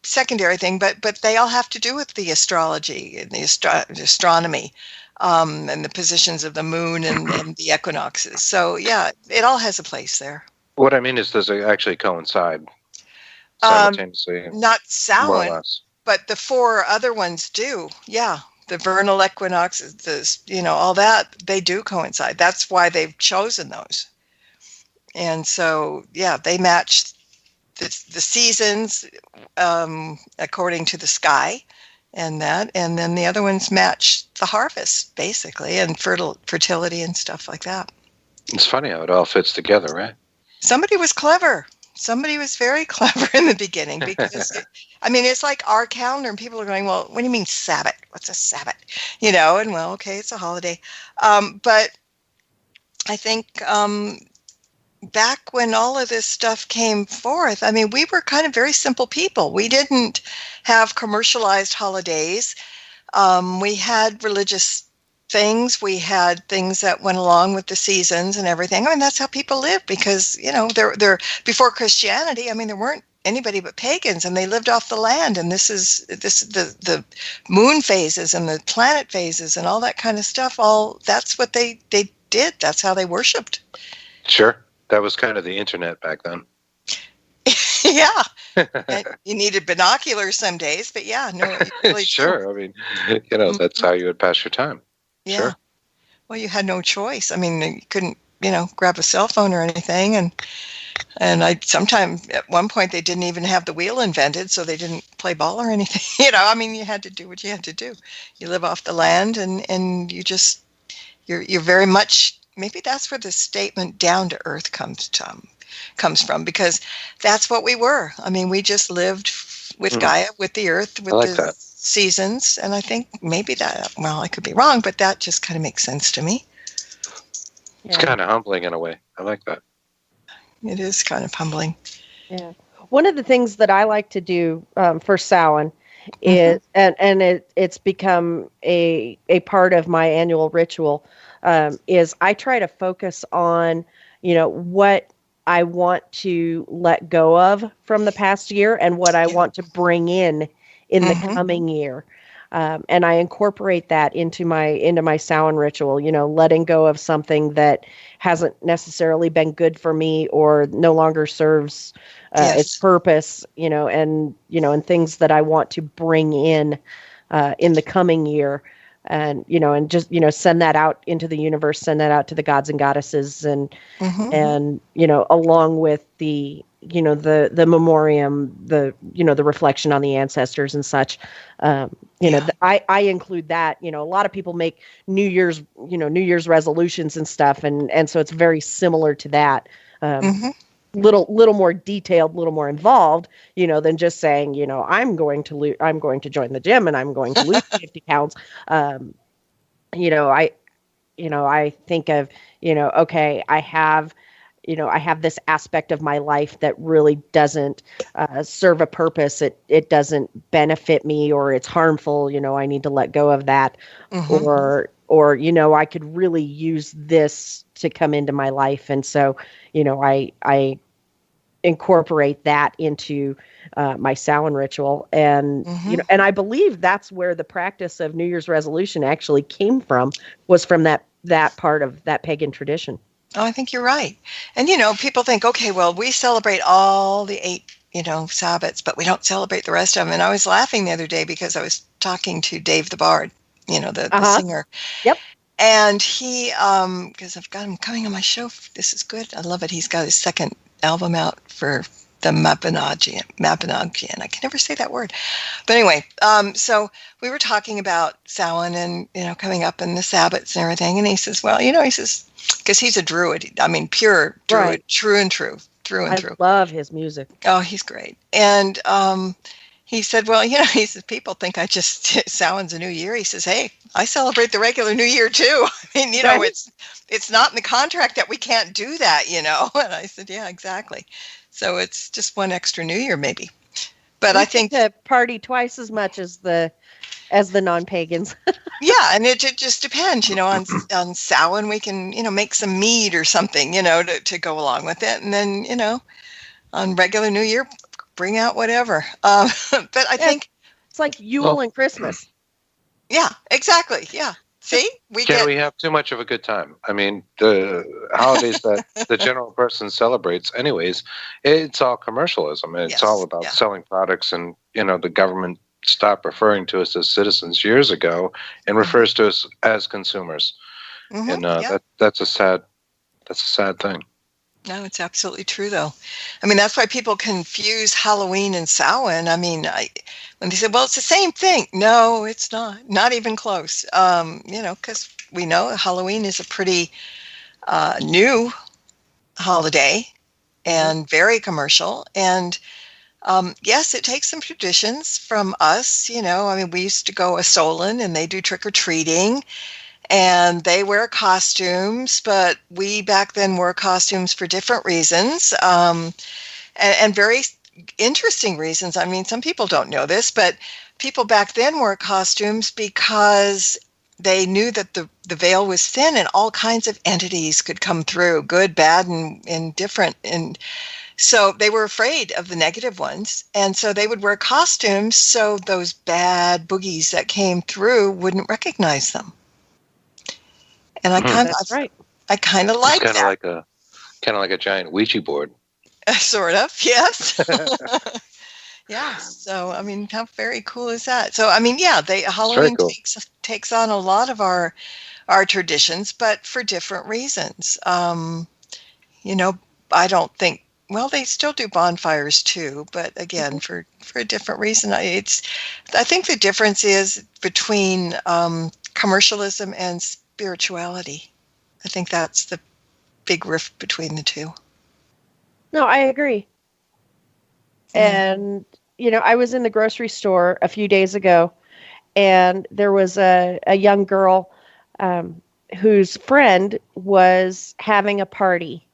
secondary thing, but they all have to do with the astrology and the astronomy, and the positions of the moon and the equinoxes. So yeah, it all has a place there. What I mean is, does it actually coincide simultaneously? Not Samhain, but the 4 other ones do. Yeah, the vernal equinoxes, all that, they do coincide. That's why they've chosen those. And so, yeah, they match the seasons according to the sky and then the other ones match the harvest, basically, and fertility and stuff like that. It's funny how it all fits together, right? Somebody was clever. Somebody was very clever in the beginning because, it's like our calendar and people are going, well, what do you mean Sabbath? What's a Sabbath? And well, okay, it's a holiday. But I think back when all of this stuff came forth, we were kind of very simple people. We didn't have commercialized holidays. We had religious things. We had things that went along with the seasons and everything. That's how people lived because, they're before Christianity. There weren't anybody but pagans, and they lived off the land. And this is the moon phases and the planet phases and all that kind of stuff. That's what they did. That's how they worshipped. Sure. That was kind of the internet back then. Yeah. And you needed binoculars some days, but yeah, no. Really sure. That's how you would pass your time. Yeah. Sure. Well, you had no choice. You couldn't, grab a cell phone or anything. And sometimes at one point they didn't even have the wheel invented, so they didn't play ball or anything. You had to do what you had to do. You live off the land and you're very much, maybe that's where the statement down to earth comes from, because that's what we were. We just lived with Gaia, with the earth, with the seasons. And I think maybe that, well, I could be wrong, but that just kind of makes sense to me. It's kind of humbling in a way. I like that. It is kind of humbling. Yeah. One of the things that I like to do for Samhain is, and it's become a part of my annual ritual, is I try to focus on, what I want to let go of from the past year and what I Yeah. want to bring in the coming year. And I incorporate that into my Samhain ritual, letting go of something that hasn't necessarily been good for me or no longer serves its Yes. purpose, and things that I want to bring in the coming year. And just, send that out into the universe, send that out to the gods and goddesses, and along with the memoriam, the reflection on the ancestors and such. I include that. A lot of people make New Year's resolutions and stuff, and so it's very similar to that. Little more detailed, little more involved, than just saying, I'm going to join the gym and I'm going to lose 50 pounds. I think of, okay, I have this aspect of my life that really doesn't serve a purpose. It doesn't benefit me, or it's harmful. I need to let go of that. Or I could really use this to come into my life. And so, I incorporate that into my Samhain ritual. And, and I believe that's where the practice of New Year's resolution actually came from, was from that part of that pagan tradition. Oh, I think you're right. And, people think, okay, well, we celebrate all the 8, Sabbats, but we don't celebrate the rest of them. And I was laughing the other day because I was talking to Dave the Bard, the singer. Yep. And he, because I've got him coming on my show. This is good. I love it. He's got his second album out for the Mabinogion. I can never say that word. But anyway, so we were talking about Samhain and, coming up and the Sabbats and everything. And he says, well, because he's a druid. I mean, pure druid, right. True and true. I love his music. Oh, he's great. And he said, well, he says, people think I just, Samhain's a new year. He says, hey, I celebrate the regular new year too. I mean, Right. it's not in the contract that we can't do that, And I said, yeah, exactly. So it's just one extra new year maybe. But I think to party twice as much as the non-pagans. yeah, and it just depends, on Samhain we can, make some mead or something, to go along with it. And then, on regular New Year, bring out whatever. But I think it's like Yule and Christmas. Yeah, exactly. Yeah. See, we have too much of a good time. I mean, the holidays that the general person celebrates anyways, it's all commercialism. It's all about selling products, and, the government stopped referring to us as citizens years ago and refers to us as consumers. And that's a sad thing. No, it's absolutely true, though. I mean, that's why people confuse Halloween and Samhain. I mean, when they say, well, it's the same thing. No, it's not. Not even close. Because we know Halloween is a pretty new holiday and very commercial. And yes, it takes some traditions from us. I mean, we used to go a Solon and they do trick-or-treating. And they wear costumes, but we back then wore costumes for different reasons, and very interesting reasons. I mean, some people don't know this, but people back then wore costumes because they knew that the veil was thin and all kinds of entities could come through, good, bad, and different. And so they were afraid of the negative ones. And so they would wear costumes so those bad boogies that came through wouldn't recognize them. And I kind of like that. Kind of like a giant Ouija board. Sort of, yes. Yeah. So I mean, how very cool is that? So I mean, yeah, Halloween takes on a lot of our traditions, but for different reasons. I don't think. Well, they still do bonfires too, but again, for a different reason. I think the difference is between commercialism and spirituality. I think that's the big rift between the two. No, I agree. And, I was in the grocery store a few days ago, and there was a young girl whose friend was having a party.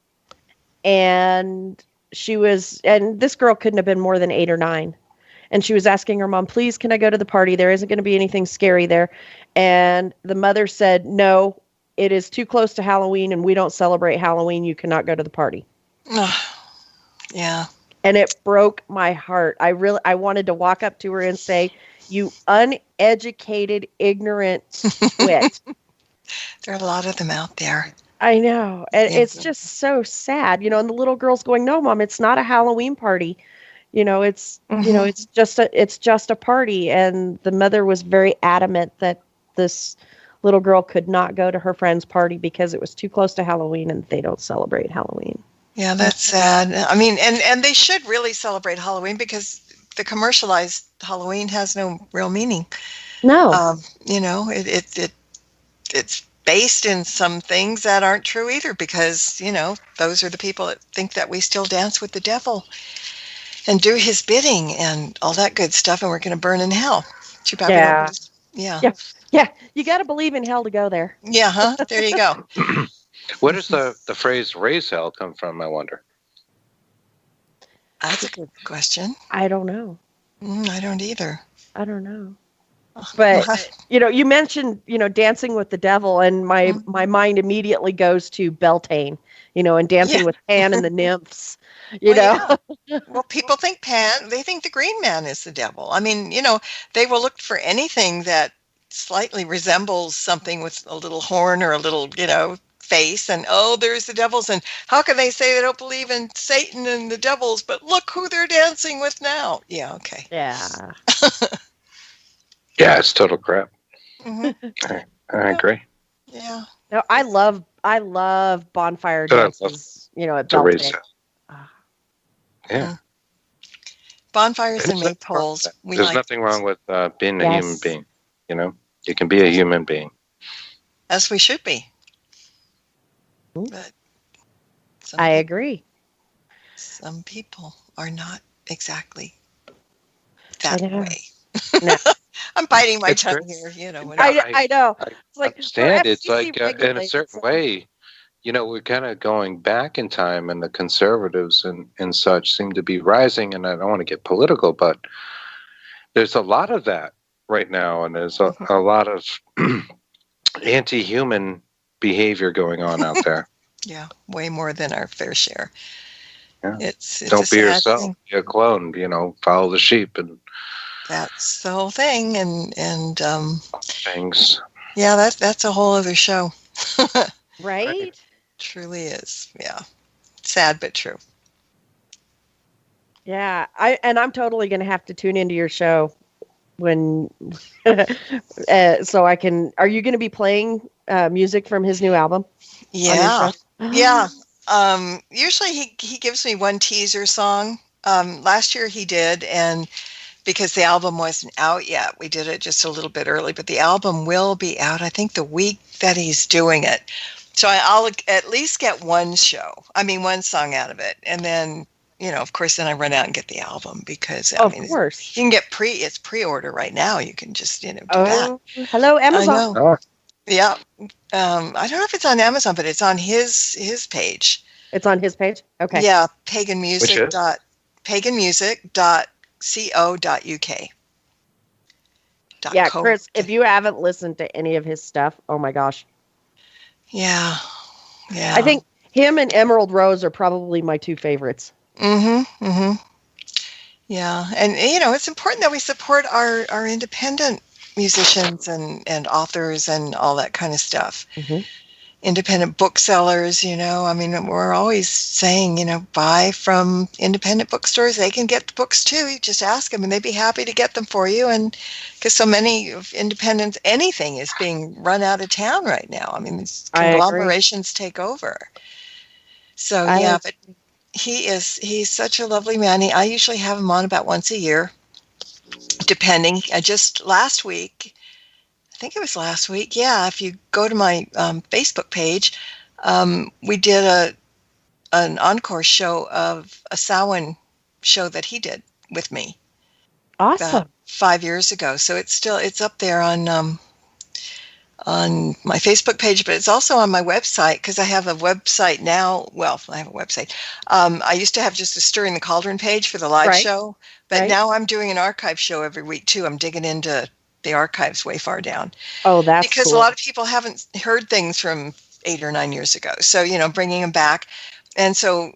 And this girl couldn't have been more than 8 or 9. and she was asking her mom, please, can I go to the party? There isn't going to be anything scary there. And the mother said, no, it is too close to Halloween and we don't celebrate Halloween. You cannot go to the party. Yeah. And it broke my heart. I wanted to walk up to her and say, you uneducated, ignorant twit. There are a lot of them out there. I know. And it's just so sad, and the little girl's going, no, Mom, it's not a Halloween party. It's, it's just a party. And the mother was very adamant that this little girl could not go to her friend's party because it was too close to Halloween and they don't celebrate Halloween. Yeah, that's sad. I mean, and they should really celebrate Halloween because the commercialized Halloween has no real meaning. No. It's based in some things that aren't true either because, those are the people that think that we still dance with the devil and do his bidding and all that good stuff and we're going to burn in hell. Too bad. Yeah. You got to believe in hell to go there. Yeah, huh? There you go. Where does the phrase raise hell come from, I wonder? That's a good question. I don't know. I don't either. I don't know. But, you mentioned, Dancing with the Devil, and my mind immediately goes to Beltane, and Dancing with Pan and the Nymphs, Yeah. Well, people think they think the Green Man is the devil. I mean, they will look for anything that slightly resembles something with a little horn or a little, face, and there's the devils, and how can they say they don't believe in Satan and the devils, but look who they're dancing with now. Yeah, okay. Yeah. Yeah, it's total crap. Mm-hmm. I agree. Yeah. No, I love bonfire dances, at Beltane. Yeah. Bonfires and maypoles. There's nothing wrong with being a human being. You can be a human being. As we should be. But I agree. Some people are not exactly that way. No. I'm biting my tongue here, I know. It's like understand. It's like in a certain way, we're kind of going back in time, and the conservatives and such seem to be rising. And I don't want to get political, but there's a lot of that right now, and there's a lot of anti-human behavior going on out there. Yeah, way more than our fair share. Yeah. It's don't be yourself. Thing. Be a clone. Follow the sheep, and that's the whole thing. And things. Yeah, that's a whole other show. Right? Truly is. Yeah, sad but true. Yeah, I'm totally going to have to tune into your show when so I can. Are you going to be playing music from his new album? Yeah. Yeah. Usually he gives me one teaser song. Last year he did, and because the album wasn't out yet, we did it just a little bit early, but the album will be out, I think, the week that he's doing it. So I'll at least get one song out of it. And then, of course, then I run out and get the album because of course you can get it's pre-order right now. You can just, do that. Hello, Amazon. Oh. Yeah. I don't know if it's on Amazon, but it's on his page. It's on his page? Okay. Yeah, paganmusic.co.uk. Yeah, Chris, if you haven't listened to any of his stuff, oh my gosh. Yeah. Yeah. I think him and Emerald Rose are probably my two favorites. Mm-hmm. Mm-hmm. Yeah. And, it's important that we support our independent musicians and authors and all that kind of stuff. Mm-hmm. Independent booksellers, we're always saying, buy from independent bookstores. They can get the books too. You just ask them and they'd be happy to get them for you. And because so many of independents, anything is being run out of town right now. These conglomerations take over. So but he's such a lovely man. I usually have him on about once a year. Depending, just last week, I think it was last week. Yeah, if you go to my Facebook page, we did an encore show of a Soin show that he did with me. Awesome. About 5 years ago. So it's up there on on my Facebook page, but it's also on my website because I have a website now. Well, I have a website. I used to have just a Stirring the Cauldron page for the live show, but now I'm doing an archive show every week too. I'm digging into the archives way far down. Oh, that's because cool. a lot of people haven't heard things from 8 or 9 years ago. So, bringing them back. And so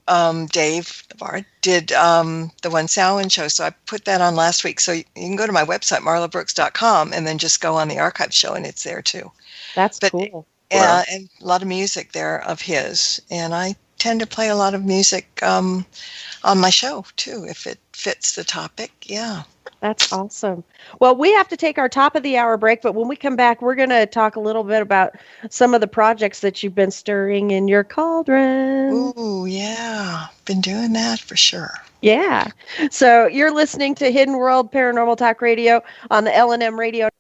Dave Navarre did the One Samhain show. So I put that on last week. So you can go to my website, marlabrooks.com, and then just go on the archive show, and it's there too. That's cool. And a lot of music there of his. And I tend to play a lot of music on my show too, if it fits the topic. Yeah. That's awesome. Well, we have to take our top of the hour break, but when we come back, we're going to talk a little bit about some of the projects that you've been stirring in your cauldron. Ooh, yeah. Been doing that for sure. Yeah. So you're listening to Hidden World Paranormal Talk Radio on the L&M Radio.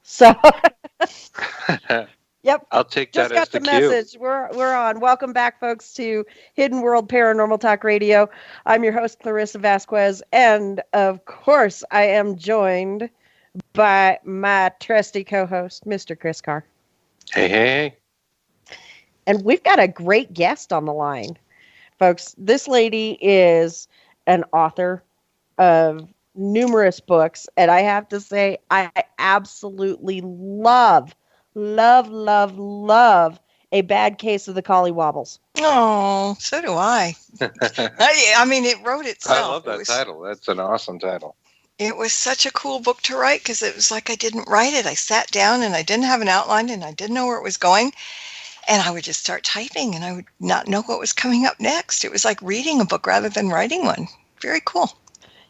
So, yep. I'll take that Just as got the the cue. message. We're on. Welcome back, folks, to Hidden World Paranormal Talk Radio. I'm your host, Clarissa Vasquez, and of course, I am joined by my trusty co-host, Mr. Chris Carr. Hey. And we've got a great guest on the line, folks. This lady is an author of numerous books, and I have to say, I absolutely love A Bad Case of the Collywobbles. Oh, so do I. I mean, it wrote itself. I love that title. That's an awesome title. It was such a cool book to write because it was like I didn't write it. I sat down and I didn't have an outline and I didn't know where it was going. And I would just start typing and I would not know what was coming up next. It was like reading a book rather than writing one. Very cool.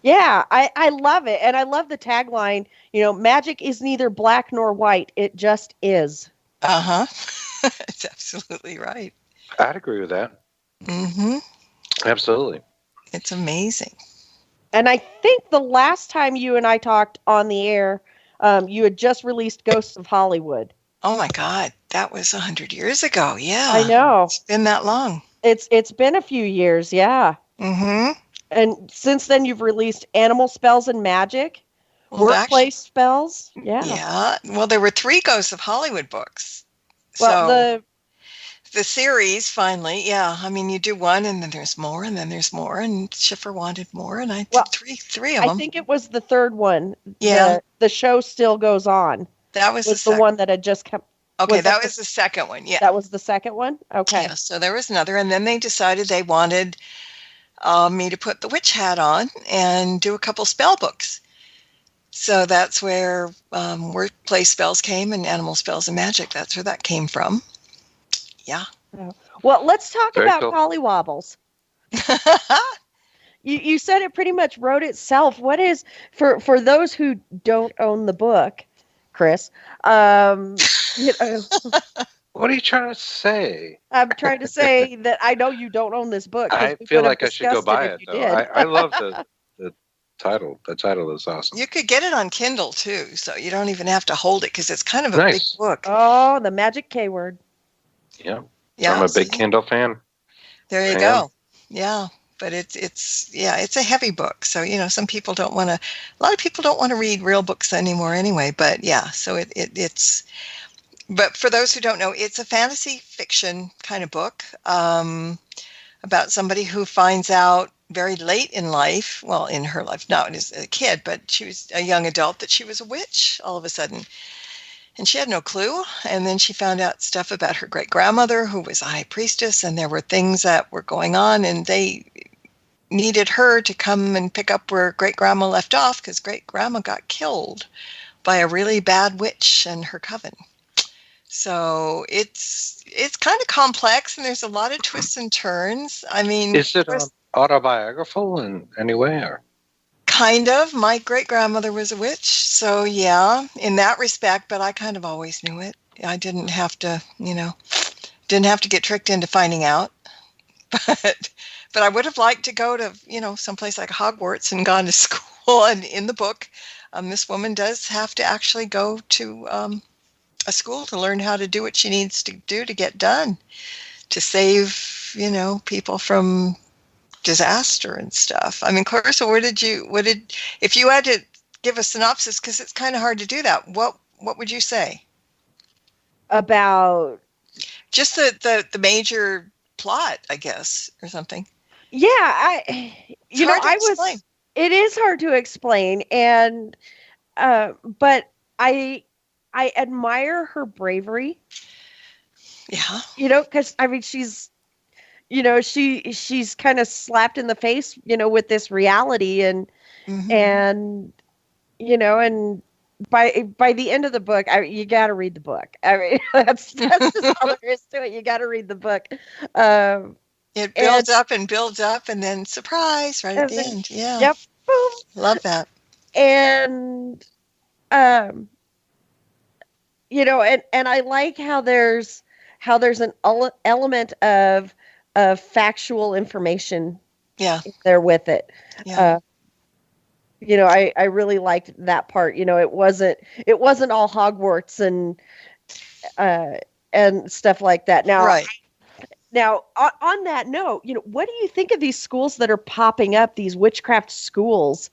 Yeah, I love it. And I love the tagline, magic is neither black nor white. It just is. Uh-huh. It's absolutely right. I'd agree with that. Mm-hmm. Absolutely. It's amazing. And I think the last time you and I talked on the air, you had just released Ghosts of Hollywood. Oh my God, that was 100 years ago. Yeah. I know. It's been that long. It's been a few years, yeah. Mm-hmm. And since then you've released Animal Spells and Magic, Workplace Spells. Yeah. Yeah. Well, there were 3 Ghosts of Hollywood books. Well, so the series finally, yeah. I mean, you do one and then there's more and then there's more and Schiffer wanted more and I did three of them. I think it was the third one. Yeah. The show still goes on. That was the one that had just come. Okay, that was the second one. Yeah. That was the second one? Okay. Yeah, so there was another. And then they decided they wanted me to put the witch hat on and do a couple spell books. So that's where Workplace Spells came and Animal Spells and Magic. That's where that came from. Yeah. Well, let's talk Very about cool. Collywobbles. You said it pretty much wrote itself. What is, for those who don't own the book, Chris, What are you trying to say? I'm trying to say that I know you don't own this book. I feel like I should go buy it, though. I love the title. The title is awesome. You could get it on Kindle, too, so you don't even have to hold it because it's kind of a big book. Oh, the magic K word. Yeah. Yeah, I'm a big Kindle fan. There you go. Yeah. But it's a heavy book. So, some people don't want to, a lot of people don't want to read real books anymore anyway. But yeah, so it's, but for those who don't know, it's a fantasy fiction kind of book about somebody who finds out very late in life, well, in her life, not as a kid, but she was a young adult, that she was a witch all of a sudden. And she had no clue. And then she found out stuff about her great-grandmother, who was a high priestess, and there were things that were going on, and they needed her to come and pick up where great-grandma left off, because great-grandma got killed by a really bad witch and her coven. So it's kind of complex, and there's a lot of twists and turns. I mean, is it autobiographical in any way, or? Kind of. My great-grandmother was a witch, so yeah, in that respect, but I kind of always knew it. I didn't have to, didn't have to get tricked into finding out. But I would have liked to go to, someplace like Hogwarts and gone to school. And in the book, this woman does have to actually go to a school to learn how to do what she needs to do to get done, to save, people from disaster and stuff. I mean, Clarissa, if you had to give a synopsis because it's kind of hard to do that. What would you say about just the major plot, I guess, or something? Yeah, Explain. It is hard to explain, and but I admire her bravery. Yeah. Because I mean, she's kind of slapped in the face, with this reality, and and by the end of the book, you got to read the book. I mean, that's just all there is to it. You got to read the book. It builds up and builds up, and then surprise right at the end. Yeah. Yep. Boom. Love that. And and I like how there's an element of factual information. Yeah. There with it. Yeah. I really liked that part. It wasn't all Hogwarts and stuff like that. Now, right. Now, on that note, what do you think of these schools that are popping up? These witchcraft schools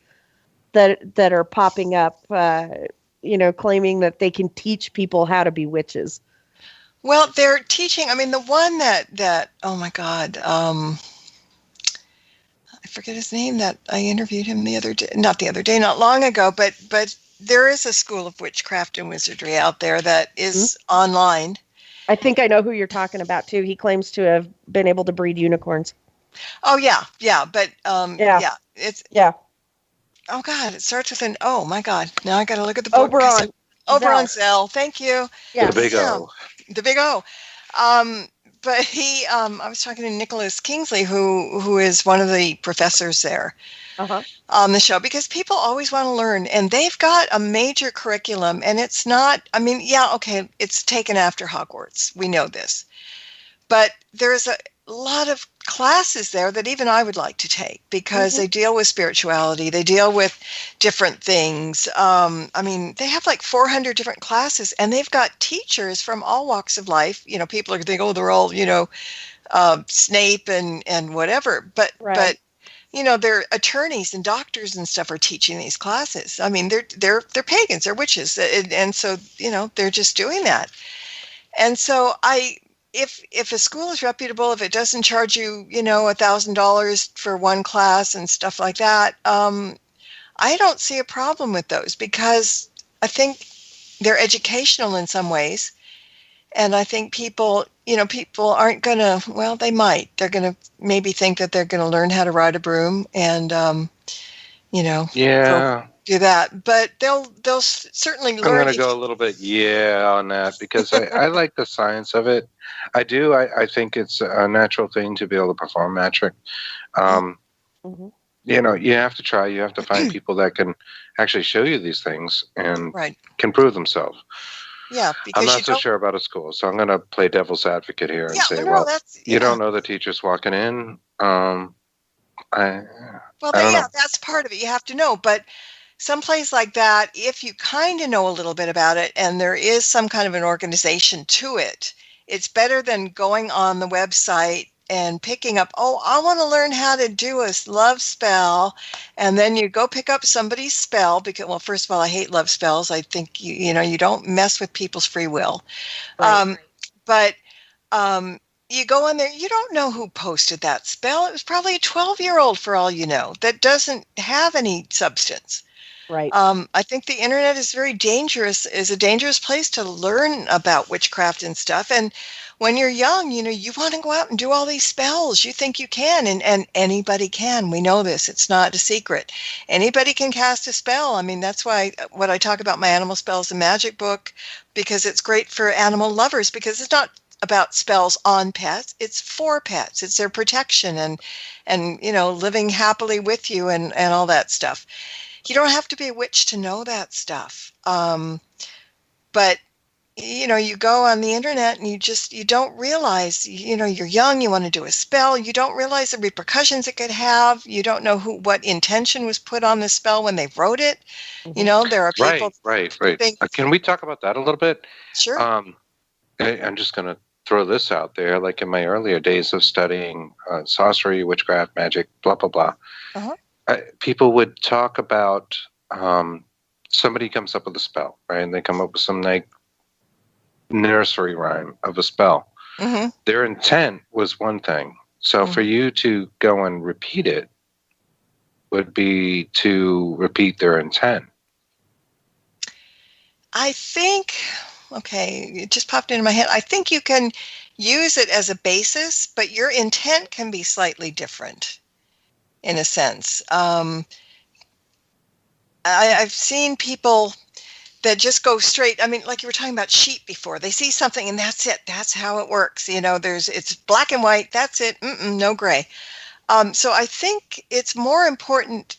that are popping up, claiming that they can teach people how to be witches. Well, they're teaching. I mean, the one that oh my God, I forget his name. That I interviewed him not long ago, but there is a school of witchcraft and wizardry out there that is online. I think I know who you're talking about too. He claims to have been able to breed unicorns. Oh yeah, but it's Oh God, it starts with an O. My God, now I got to look at the book. Oberon Zell. Thank you. Yeah, the big O. The big O. But he, I was talking to Nicholas Kingsley, who is one of the professors there on the show, because people always want to learn, and they've got a major curriculum, and it's not, I mean, it's taken after Hogwarts. We know this. But there's a lot of classes there that even I would like to take, because they deal with spirituality. They deal with different things. I mean, they have like 400 different classes, and they've got teachers from all walks of life. People are thinking, they're all, Snape and whatever. But they're attorneys and doctors and stuff are teaching these classes. I mean, they're pagans, they're witches, and so they're just doing that. And so if a school is reputable, if it doesn't charge you, $1,000 for one class and stuff like that, I don't see a problem with those, because I think they're educational in some ways. And I think people aren't going to, well, they might. They're going to maybe think that they're going to learn how to ride a broom and, do that. But they'll certainly learn. I'm going to go a little bit on that, because I like the science of it. I do. I think it's a natural thing to be able to perform magic. You have to try. You have to find people that can actually show you these things and can prove themselves. Yeah, because I'm not so sure about a school, so I'm going to play devil's advocate here and say, you don't know the teacher's walking in. That's part of it. You have to know, but someplace like that, if you kind of know a little bit about it and there is some kind of an organization to it, it's better than going on the website and picking up, I want to learn how to do a love spell. And then you go pick up somebody's spell because, well, first of all, I hate love spells. I think, you don't mess with people's free will. Right. But you go on there, you don't know who posted that spell. It was probably a 12-year-old for all you know, that doesn't have any substance. Right. I think the internet is a dangerous place to learn about witchcraft and stuff. And when you're young, you want to go out and do all these spells. You think you can, and anybody can. We know this. It's not a secret. Anybody can cast a spell. I mean, that's why what I talk about my Animal Spells and Magic book, because it's great for animal lovers, because it's not about spells on pets. It's for pets. It's their protection and living happily with you and all that stuff. You don't have to be a witch to know that stuff. But you go on the internet and you don't realize, you're young, you want to do a spell, you don't realize the repercussions it could have. You don't know what intention was put on the spell when they wrote it. There are people. Right. Can we talk about that a little bit? Sure. I'm just going to throw this out there. Like in my earlier days of studying sorcery, witchcraft, magic, blah, blah, blah. People would talk about somebody comes up with a spell, right? And they come up with some like nursery rhyme of a spell. Mm-hmm. Their intent was one thing. So for you to go and repeat it would be to repeat their intent. I think, okay, it just popped into my head. I think you can use it as a basis, but your intent can be slightly different in a sense. I've seen people that just go straight. I mean, like you were talking about sheep before. They see something and that's it. That's how it works. You know, it's black and white. That's it. No gray. So I think it's more important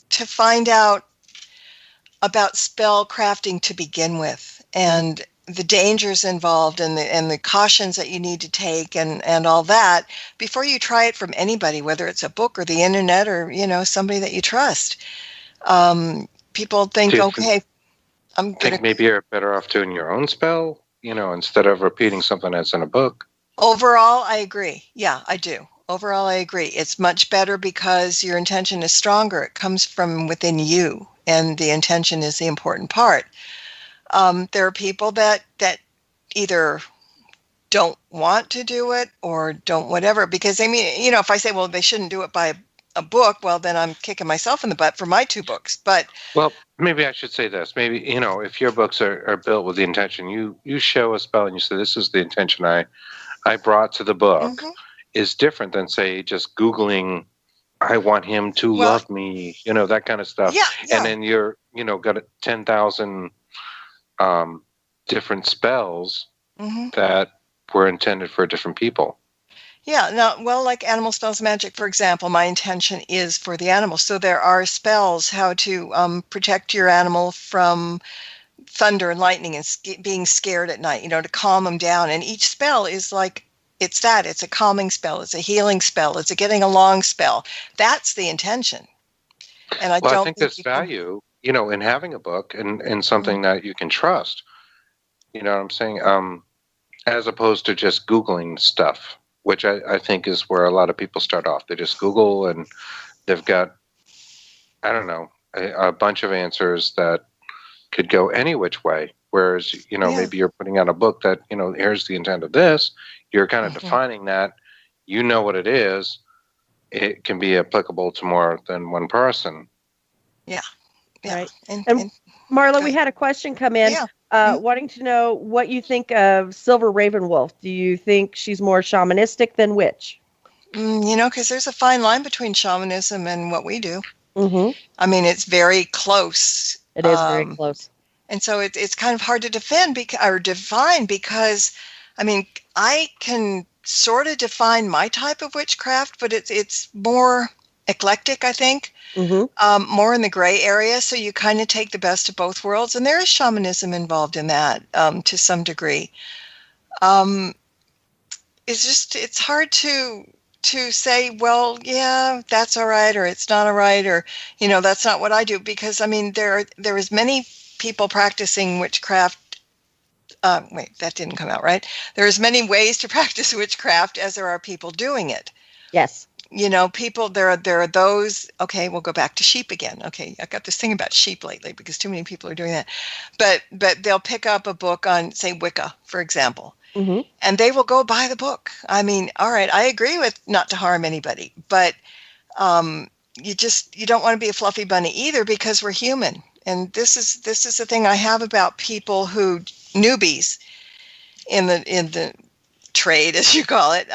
to find out about spell crafting to begin with, and the dangers involved, and the cautions that you need to take, and all that before you try it from anybody, whether it's a book or the internet or, you know, somebody that you trust. People think, okay, I'm gonna. Think maybe you're better off doing your own spell, you know, instead of repeating something that's in a book. Overall, I agree. Yeah, I do. Overall, I agree. It's much better because your intention is stronger. It comes from within you, and the intention is the important part. There are people that either don't want to do it or don't whatever, because I mean, you know, if I say, well, they shouldn't do it by a book, well, then I'm kicking myself in the butt for my 2 books. But well, maybe I should say this. Maybe, you know, if your books are built with the intention, you show a spell and you say, this is the intention I brought to the book, is different than, say, just Googling, I want him to love me, you know, that kind of stuff. Yeah. And then you're, you know, got 10,000 different spells that were intended for different people. Yeah, no, well, like animal spells magic, for example, my intention is for the animal. So there are spells how to protect your animal from thunder and lightning and being scared at night, you know, to calm them down. And each spell is like, it's a calming spell, it's a healing spell, it's a getting along spell. That's the intention. And I think there's value, you know, in having a book and something that you can trust. You know what I'm saying? As opposed to just Googling stuff, which I think is where a lot of people start off. They just Google and they've got, I don't know, a bunch of answers that could go any which way. Whereas, you know, maybe you're putting out a book that, you know, here's the intent of this. You're kind of defining that. You know what it is. It can be applicable to more than one person. Yeah. Right. And Marla, we had a question come in wanting to know what you think of Silver Raven Wolf. Do you think she's more shamanistic than witch? You know, because there's a fine line between shamanism and what we do. I mean, it's very close. It is very close. And so it's kind of hard to define because, I mean, I can sort of define my type of witchcraft, but it's more eclectic, I think, more in the gray area. So you kind of take the best of both worlds, and there is shamanism involved in that to some degree. It's hard to say, well, yeah, that's all right, or it's not all right, or, you know, that's not what I do, because I mean, there is many people practicing witchcraft. Wait, that didn't come out right. There's many ways to practice witchcraft as there are people doing it. Yes. You know, people, there are those, okay, we'll go back to sheep again. Okay, I got this thing about sheep lately because too many people are doing that. But they'll pick up a book on, say, Wicca, for example, and they will go buy the book. I mean, all right, I agree with not to harm anybody, but you don't want to be a fluffy bunny either, because we're human. And this is the thing I have about people who, newbies in the trade, as you call it,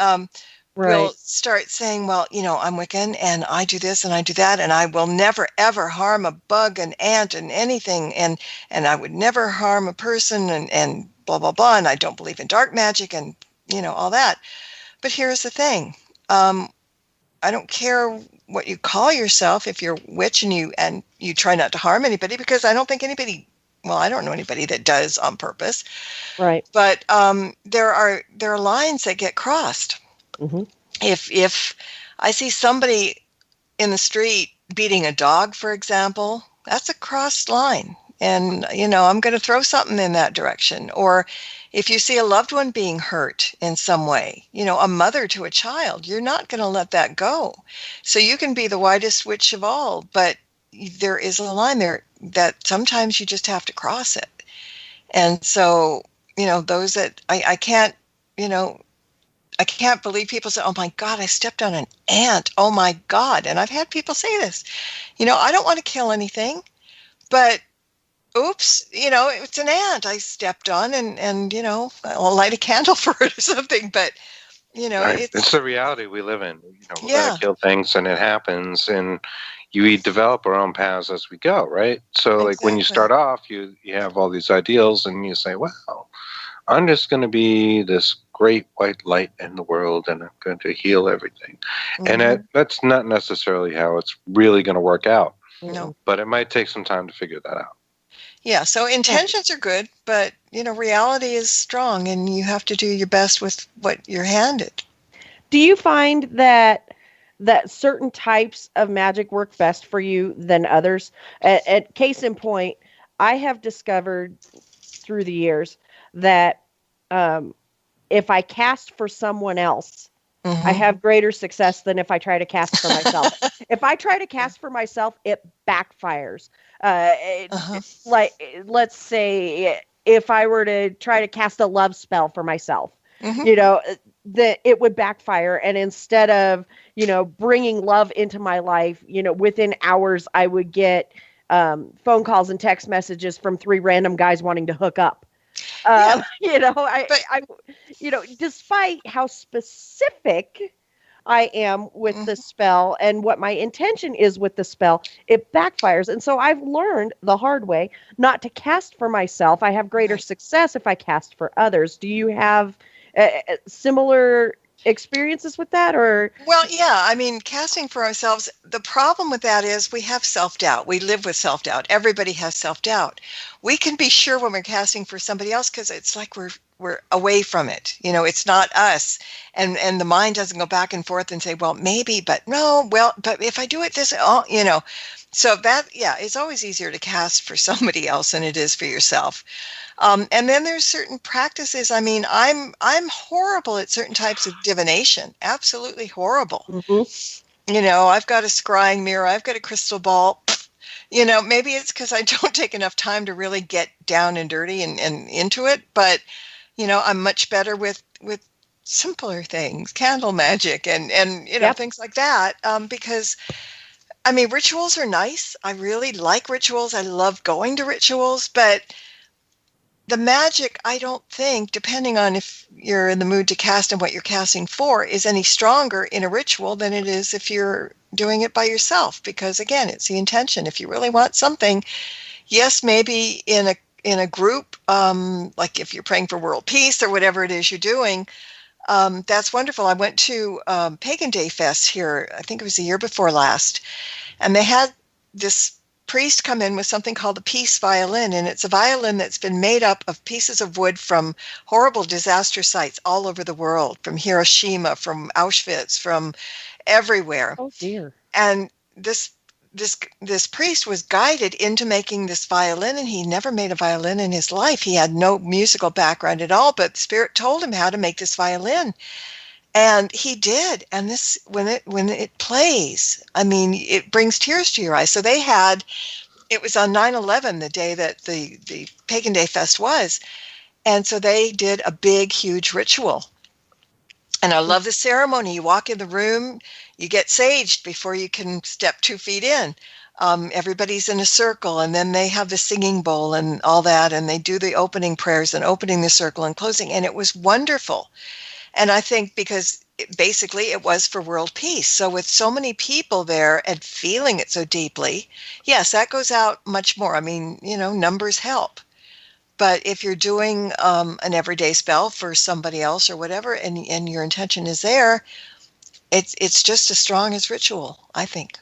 will start saying, well, you know, I'm Wiccan and I do this and I do that, and I will never ever harm a bug, an ant, and anything, and I would never harm a person, and blah blah blah, and I don't believe in dark magic, and, you know, all that. But here's the thing, I don't care what you call yourself if you're witch and you try not to harm anybody, because I don't think anybody, well, I don't know anybody that does on purpose. Right. But there are lines that get crossed. If I see somebody in the street beating a dog, for example, that's a crossed line. And, you know, I'm going to throw something in that direction. Or if you see a loved one being hurt in some way, you know, a mother to a child, you're not going to let that go. So you can be the widest witch of all, but there is a line there that sometimes you just have to cross it. And so, those that I can't, I can't believe people say, oh my God, I stepped on an ant. Oh my God. And I've had people say this, I don't want to kill anything, but oops, it's an ant I stepped on and I'll light a candle for it or something. But, right. It's the reality we live in. We're Yeah. going to kill things and it happens, and we develop our own paths as we go, right? So like when you start off, you have all these ideals and you say, wow, I'm just going to be this great white light in the world and I'm going to heal everything. Mhm. And that's not necessarily how it's really going to work out. No. But it might take some time to figure that out. Yeah, so intentions are good, but, reality is strong and you have to do your best with what you're handed. Do you find that certain types of magic work best for you than others? At case in point, I have discovered through the years that if I cast for someone else, I have greater success than if I try to cast for myself. If I try to cast for myself, it backfires. Like, let's say if I were to try to cast a love spell for myself, that it would backfire. And instead of, bringing love into my life, within hours, I would get phone calls and text messages from 3 random guys wanting to hook up. Despite how specific I am with the spell and what my intention is with the spell, it backfires. And so I've learned the hard way not to cast for myself. I have greater success if I cast for others. Do you have similar experiences with that, or? Well, yeah, I mean, casting for ourselves, the problem with that is we have self-doubt. We live with self-doubt. Everybody has self-doubt. We can be sure when we're casting for somebody else because it's like we're away from it. It's not us. And the mind doesn't go back and forth and say, well, maybe, but no, well, but if I do it this, So that, it's always easier to cast for somebody else than it is for yourself. And then there's certain practices. I mean, I'm horrible at certain types of divination. Absolutely horrible. I've got a scrying mirror. I've got a crystal ball. Maybe it's because I don't take enough time to really get down and dirty and into it. But, I'm much better with simpler things, candle magic and things like that. Because, I mean, rituals are nice. I really like rituals. I love going to rituals. But the magic, I don't think, depending on if you're in the mood to cast and what you're casting for, is any stronger in a ritual than it is if you're doing it by yourself. Because again, it's the intention. If you really want something, yes, maybe in a group, like if you're praying for world peace or whatever it is you're doing, that's wonderful. I went to Pagan Day Fest here, I think it was the year before last, and they had this priest come in with something called a peace violin, and it's a violin that's been made up of pieces of wood from horrible disaster sites all over the world, from Hiroshima, from Auschwitz, from everywhere. Oh dear. And this priest was guided into making this violin, and he never made a violin in his life. He had no musical background at all, but Spirit told him how to make this violin. And he did. And this, when it plays, I mean, it brings tears to your eyes. So it was on 9/11, the day that the Pagan Day Fest was. And so they did a big, huge ritual. And I love the ceremony. You walk in the room, you get saged before you can step 2 feet in. Everybody's in a circle, and then they have the singing bowl and all that, and they do the opening prayers and opening the circle and closing. And it was wonderful. And I think because basically it was for world peace. So with so many people there and feeling it so deeply, yes, that goes out much more. I mean, numbers help. But if you're doing an everyday spell for somebody else or whatever, and your intention is there, it's just as strong as ritual, I think.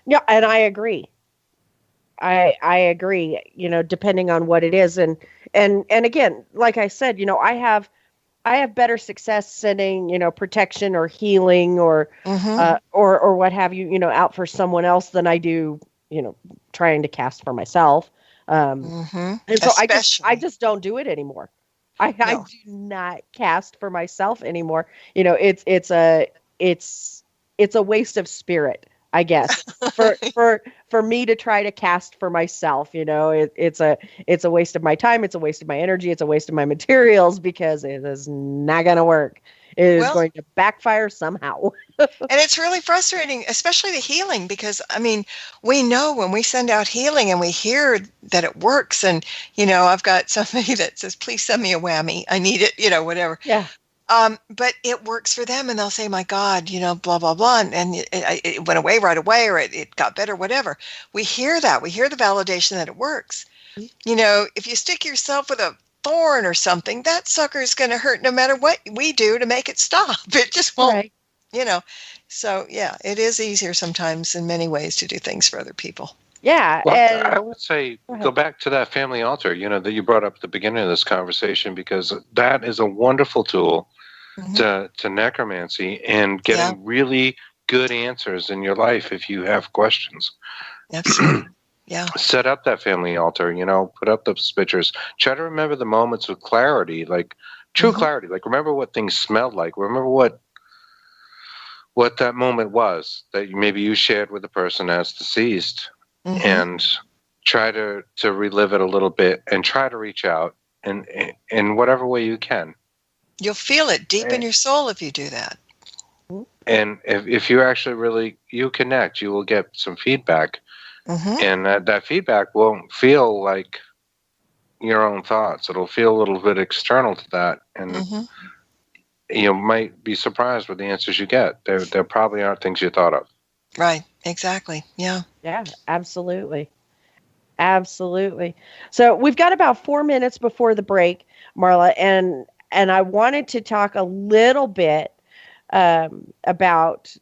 Yeah, and I agree. I agree. Depending on what it is, and again, like I said, I have better success sending, protection or healing or what have you, out for someone else than I do, trying to cast for myself. And so I just don't do it anymore. I do not cast for myself anymore. It's a waste of spirit I guess for me to try to cast for myself, it's a waste of my time, it's a waste of my energy, it's a waste of my materials because it is not going to work. It is Well, going to backfire somehow. and it's really frustrating, especially the healing, because I mean, we know when we send out healing and we hear that it works, and I've got somebody that says, "Please send me a whammy. I need it," whatever. Yeah. But it works for them, and they'll say, "My God, blah blah blah," and it went away right away, or it got better, whatever. We hear that. We hear the validation that it works. If you stick yourself with a thorn or something, that sucker is going to hurt no matter what we do to make it stop. It just won't. Right. So yeah, it is easier sometimes in many ways to do things for other people. Yeah. Well, And I would say go back to that family altar, that you brought up at the beginning of this conversation, because that is a wonderful tool to necromancy and getting really good answers in your life if you have questions. Absolutely. Yeah. Set up that family altar, put up those pictures. Try to remember the moments with clarity, like true clarity. Like remember what things smelled like. Remember what that moment was that maybe you shared with the person that's deceased, and try to relive it a little bit and try to reach out in whatever way you can. You'll feel it deep in your soul if you do that. And if you actually really connect, you will get some feedback. And that feedback won't feel like your own thoughts. It'll feel a little bit external to that. And you might be surprised with the answers you get. There probably aren't things you thought of. Right. Exactly. Yeah. Yeah, absolutely. Absolutely. So we've got about 4 minutes before the break, Marla, and I wanted to talk a little bit about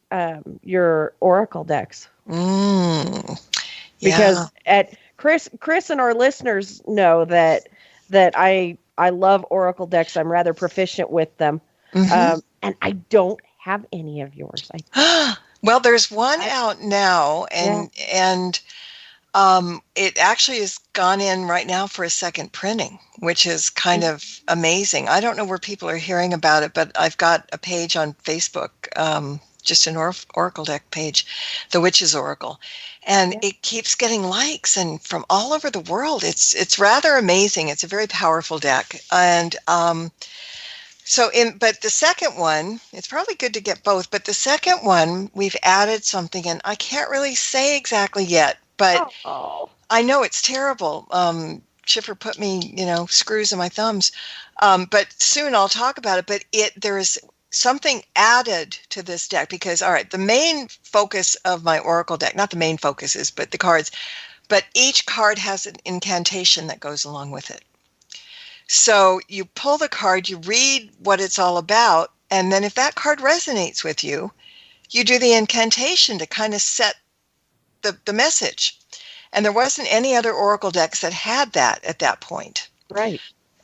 your oracle decks. Because Chris and our listeners know that I love oracle decks. I'm rather proficient with them. And I don't have any of yours. Well, there's one out now, and it actually has gone in right now for a second printing, which is kind of amazing. I don't know where people are hearing about it, but I've got a page on Facebook, just an oracle deck page, The Witch's Oracle, and it keeps getting likes and from all over the world. It's rather amazing. It's a very powerful deck, and but the second one, it's probably good to get both, but the second one, we've added something, and I can't really say exactly yet, but I know it's terrible. Schiffer put me, screws in my thumbs. But soon I'll talk about it, but there is something added to this deck because, all right, the main focus of my oracle deck, not the main focuses, but the cards, but each card has an incantation that goes along with it. So you pull the card, you read what it's all about, and then if that card resonates with you, you do the incantation to kind of set the message. And there wasn't any other oracle decks that had that at that point. Right.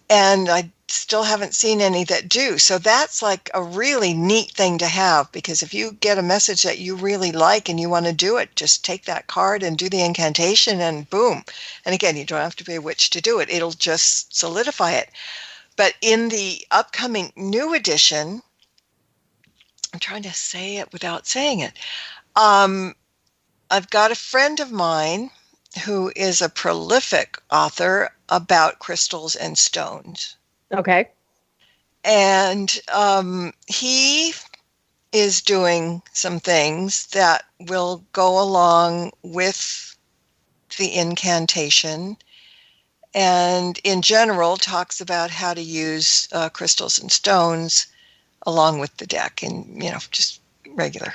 And I still haven't seen any that do. So that's like a really neat thing to have, because if you get a message that you really like and you want to do it, just take that card and do the incantation and boom. And again, you don't have to be a witch to do it. It'll just solidify it. But in the upcoming new edition, I'm trying to say it without saying it. I've got a friend of mine who is a prolific author about crystals and stones. Okay. And he is doing some things that will go along with the incantation, and in general talks about how to use crystals and stones along with the deck and, just regular.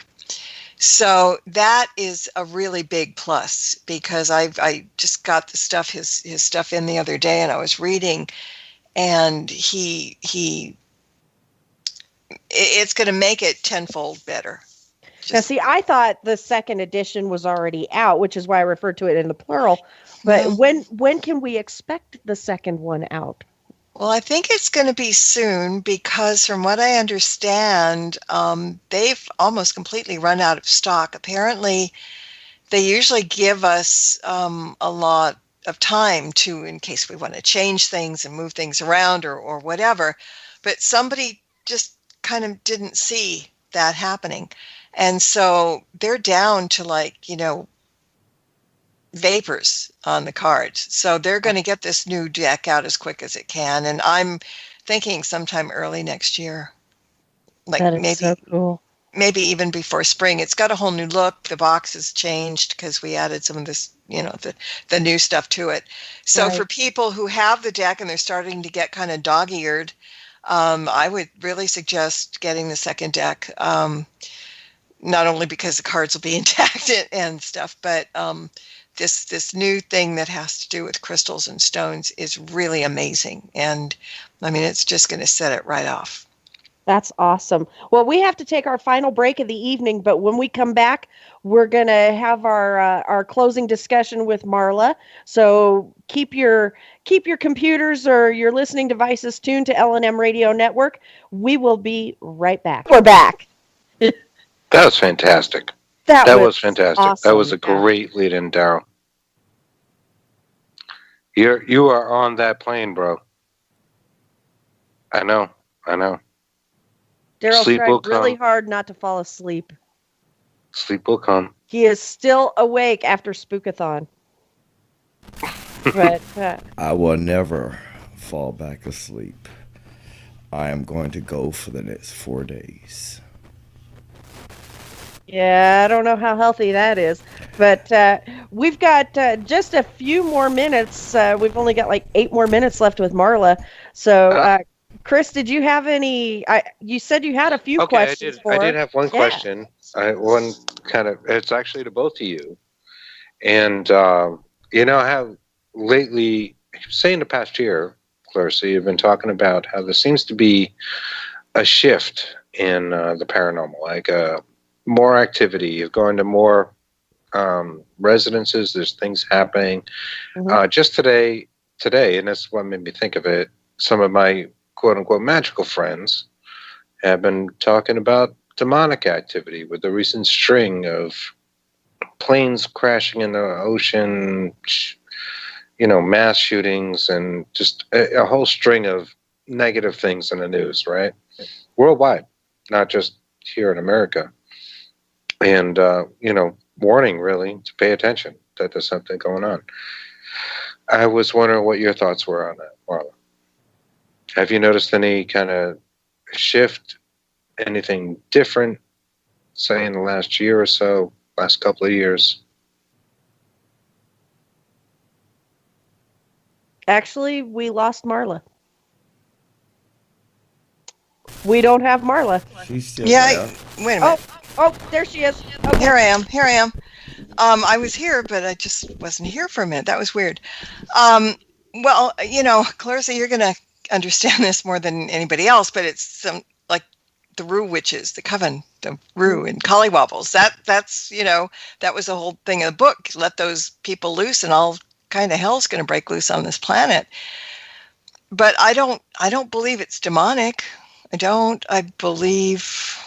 So that is a really big plus, because I just got the stuff, his stuff in the other day, and I was reading, and it's going to make it tenfold better. Now, see, I thought the second edition was already out, which is why I referred to it in the plural. But when can we expect the second one out? Well, I think it's going to be soon, because from what I understand, they've almost completely run out of stock. Apparently, they usually give us a lot of time in case we want to change things and move things around or whatever. But somebody just kind of didn't see that happening. And so they're down to like, vapors on the cards. So they're going to get this new deck out as quick as it can. And I'm thinking sometime early next year, like That is so cool. maybe even before spring. It's got a whole new look. The box has changed because we added some of this, the new stuff to it. So Right. for people who have the deck and they're starting to get kind of dog-eared, I would really suggest getting the second deck. Not only because the cards will be intact and stuff, but this new thing that has to do with crystals and stones is really amazing. And I mean, it's just going to set it right off. That's awesome. Well, we have to take our final break of the evening, but when we come back, we're going to have our closing discussion with Marla. So keep your computers or your listening devices tuned to L&M Radio Network. We will be right back. We're back. That was fantastic. That was fantastic. Awesome. That was a great lead-in, Daryl. You are on that plane, bro. I know. Daryl Sleep will tried really come. hard not to fall asleep. Sleep will come. He is still awake after Spookathon. But I will never fall back asleep. I am going to go for the next 4 days. yeah, I don't know how healthy that is. But we've got just a few more minutes. We've only got like 8 more minutes left with Marla. So, Chris, did you have any? You said you had a few questions for I her. did have one question. It's actually to both of you. And, how lately, say in the past year, Clarissa, you've been talking about how there seems to be a shift in the paranormal, like more activity. You're going to more residences. There's things happening. Mhm. Just today, and that's what made me think of it, some of my quote-unquote magical friends have been talking about demonic activity with the recent string of planes crashing in the ocean, mass shootings, and just a whole string of negative things in the news, right? Worldwide, not just here in America. And, warning, really, to pay attention that there's something going on. I was wondering what your thoughts were on that, Marla. Have you noticed any kind of shift, anything different, say in the last year or so, last couple of years? Actually, we lost Marla. We don't have Marla. She's still Yeah, there. wait a minute. Oh, there she is. Okay. Here I am. I was here, but I just wasn't here for a minute. That was weird. Well, Clarissa, you're going to understand this more than anybody else, but it's some like the Rue witches, the coven, the Rue and Collywobbles. That's that was the whole thing of the book. Let those people loose, and all kind of hell's going to break loose on this planet. But I don't believe it's demonic. I believe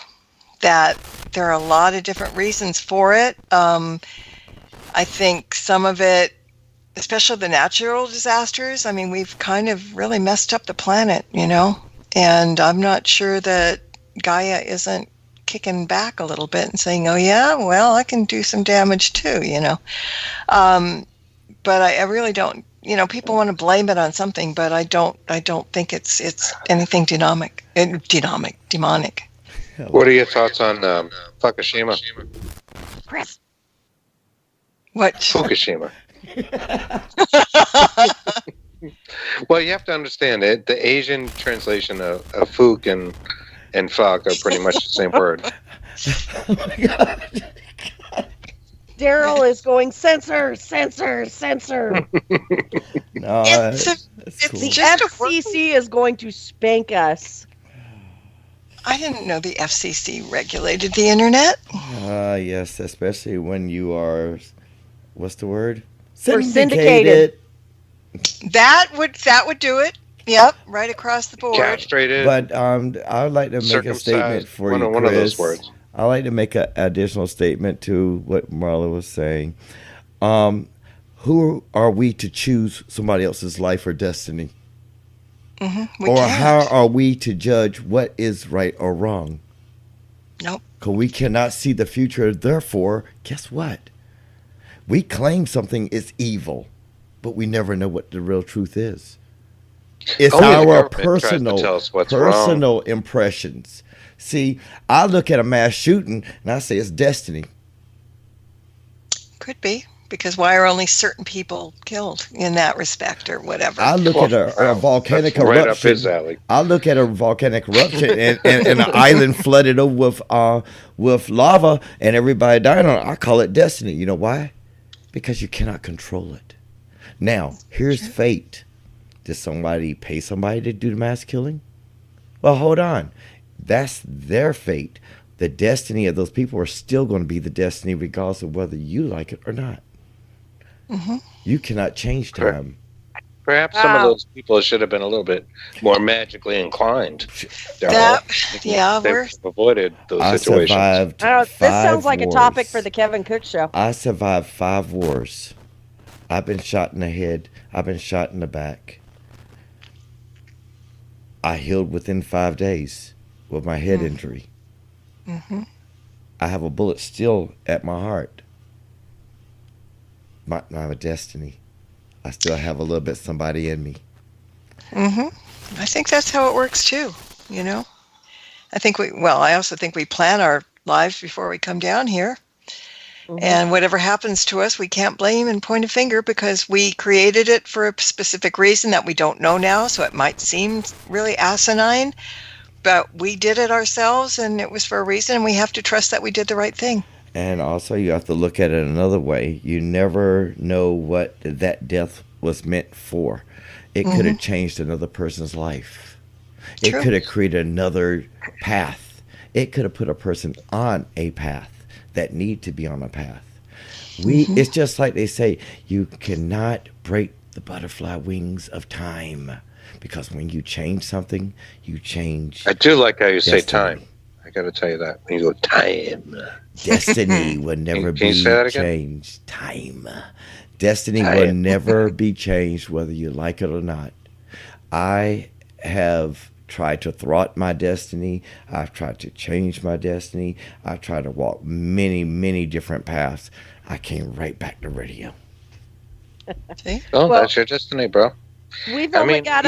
that there are a lot of different reasons for it. I think some of it, especially the natural disasters, I mean, we've kind of really messed up the planet, and I'm not sure that Gaia isn't kicking back a little bit and saying, oh yeah, well, I can do some damage too, but I really don't, people want to blame it on something, but I don't think it's anything demonic. What are your thoughts on Fukushima? Chris. What? Fukushima. Well, you have to understand it. The Asian translation of Fuk and fuck are pretty much the same word. Oh my God. Daryl is going censor. No, It's that's cool. The just a FCC is going to spank us. I didn't know the FCC regulated the internet. Yes, especially when you are, what's the word? We're syndicated. That would do it. Yep, right across the board. Castrated. But I would like to make a statement circumcised, for you, Chris. one of those words. I'd like to make an additional statement to what Marla was saying. Who are we to choose somebody else's life or destiny? We Or can't. how are we to judge what is right or wrong? Nope. Because we cannot see the future. Therefore, guess what? We claim something is evil, but we never know what the real truth is. It's Only the our government tries to personal tell us what's wrong. impressions. See, I look at a mass shooting and I say it's destiny. Could be, because why are only certain people killed in that respect or whatever? I look at a volcanic That's right up eruption. his alley. I look at a volcanic eruption and an island flooded over with lava and everybody dying on it. I call it destiny. You know why? Because you cannot control it. Now, here's fate. Did somebody pay somebody to do the mass killing? Well, hold on. That's their fate. The destiny of those people are still going to be the destiny regardless of whether you like it or not. Mm-hmm. You cannot change time. Perhaps some of those people should have been a little bit more magically inclined. We're avoided those I situations. survived This sounds like wars. a topic for the Kevin Cook Show. I survived 5 wars. I've been shot in the head. I've been shot in the back. I healed within 5 days with my head injury. Mm-hmm. I have a bullet still at my heart. I have a destiny. I still have a little bit somebody in me. Mm-hmm. I think that's how it works too. You know, I also think we plan our lives before we come down here. Mm-hmm. And whatever happens to us, we can't blame and point a finger because we created it for a specific reason that we don't know now. So it might seem really asinine, but we did it ourselves and it was for a reason. And we have to trust that we did the right thing. And also you have to look at it another way. You never know what that death was meant for. It could have changed another person's life. True. It could have created another path. It could have put a person on a path that need to be on a path. It's just like they say, you cannot break the butterfly wings of time, because when you change something, you change. I do like how you say time. I got to tell you that when you go time. Destiny will never be changed. Time. Destiny will never be changed, whether you like it or not. I have tried to thwart my destiny. I've tried to change my destiny. I've tried to walk many, many different paths. I came right back to radio. See? Well, that's your destiny, bro. We've only got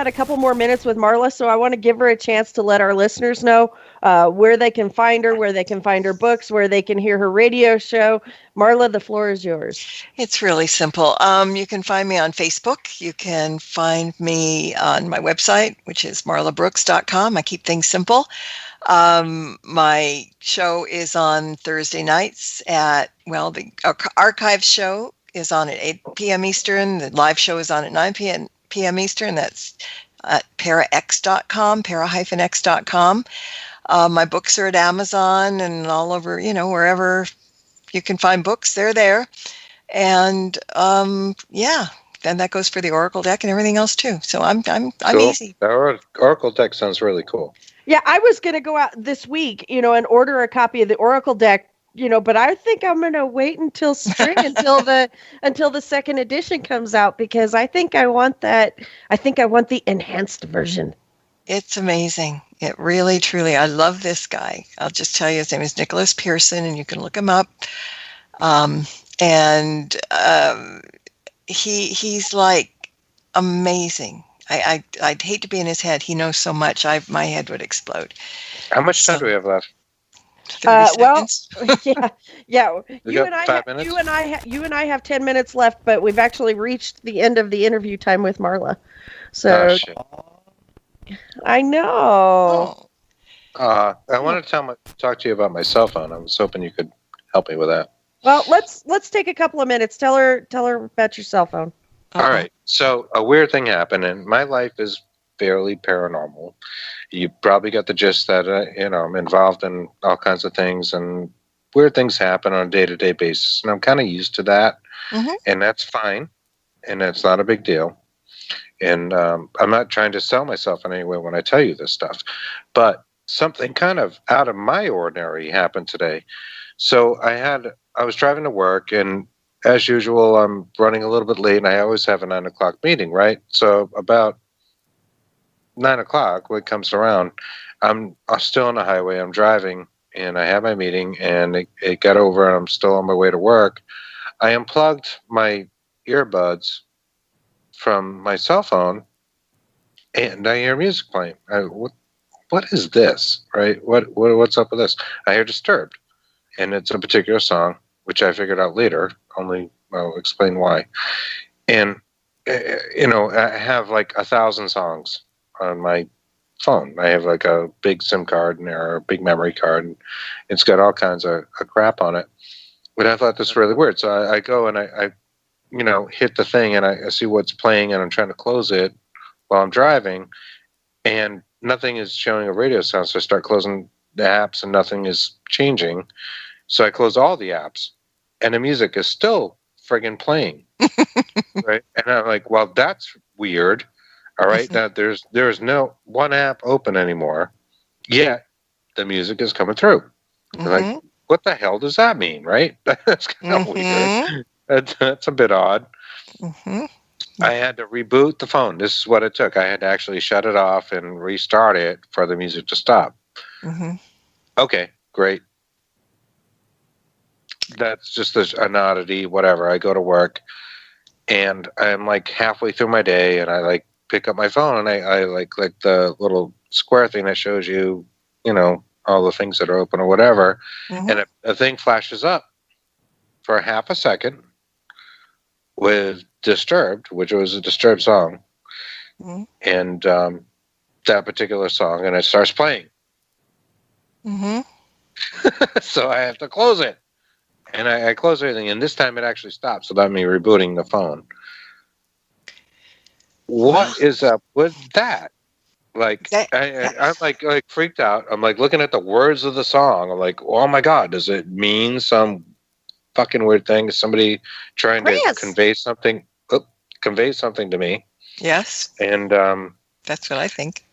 a couple more minutes with Marla, so I want to give her a chance to let our listeners know where they can find her, where they can find her books, where they can hear her radio show. Marla, the floor is yours. It's really simple. You can find me on Facebook. You can find me on my website, which is marlabrooks.com. I keep things simple. My show is on Thursday nights the archive show is on at 8 p.m. Eastern. The live show is on at 9 p.m. Eastern. That's at parax.com, para-x.com. My books are at Amazon and all over, wherever you can find books, they're there. And then that goes for the Oracle deck and everything else too. So I'm cool. Easy. The Oracle deck sounds really cool. Yeah, I was going to go out this week, and order a copy of the Oracle deck, but I think I'm going to wait until spring until the second edition comes out, because I think I want that. I think I want the enhanced version. It's amazing. It really, truly, I love this guy. I'll just tell you, his name is Nicholas Pearson, and you can look him up. He's like amazing. I'd hate to be in his head. He knows so much. My head would explode. How much time do we have left? 30 seconds. yeah. You and I have 10 minutes left, but we've actually reached the end of the interview time with Marla. So I know. I want to talk to you about my cell phone. I was hoping you could help me with that. Well, let's take a couple of minutes. Tell her about your cell phone. All right. So a weird thing happened, and my life is fairly paranormal. You probably got the gist that I'm involved in all kinds of things, and weird things happen on a day-to-day basis, and I'm kind of used to that, and that's fine, and that's not a big deal. And I'm not trying to sell myself in any way when I tell you this stuff, but something kind of out of my ordinary happened today. So I was driving to work, and as usual, I'm running a little bit late, and I always have a 9 o'clock meeting, right? So about 9 o'clock, when it comes around, I'm still on the highway. I'm driving, and I had my meeting, and it got over, and I'm still on my way to work. I unplugged my earbuds from my cell phone, and I hear music playing. What is this? Right? What's up with this? I hear Disturbed, and it's a particular song, which I figured out later. Only I'll explain why. And I have like 1,000 songs on my phone. I have like a big SIM card or a big memory card, and it's got all kinds of crap on it. But I thought this was really weird, so I go and I hit the thing, and I see what's playing, and I'm trying to close it while I'm driving, and nothing is showing a radio sound. So I start closing the apps, and nothing is changing. So I close all the apps, and the music is still friggin' playing. Right? And I'm like, well, that's weird. All right, now there's no one app open anymore, yet the music is coming through. Like, what the hell does that mean, right? That's kind of weird. That's a bit odd. I had to reboot the phone. This is what it took. I had to actually shut it off and restart it for the music to stop. Okay, great. That's just an oddity, whatever. I go to work, and I'm like halfway through my day, and I like pick up my phone, and I like the little square thing that shows you, all the things that are open or whatever, and a thing flashes up for half a second with Disturbed, which was a Disturbed song, and that particular song, and it starts playing. So I have to close it. And I close everything, and this time it actually stops without me rebooting the phone. What is up with that? Like, I'm like freaked out. I'm like looking at the words of the song. I'm like, oh my God, does it mean some fucking weird thing? Is somebody trying to convey something to me? Yes. And that's what I think.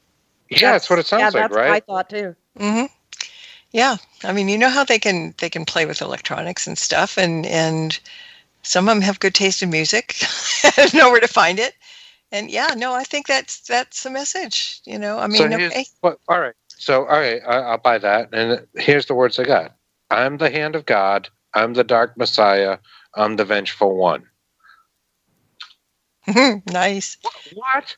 Yeah, that's what it sounds like, that's right? what I thought too. Yeah, I mean, you know how they can play with electronics and stuff, and some of them have good taste in music, know where to find it, and yeah, no, I think that's a message. I mean, so okay. All right, I'll buy that. And here's the words I got: I'm the hand of God. I'm the dark Messiah. I'm the vengeful one. Nice. What?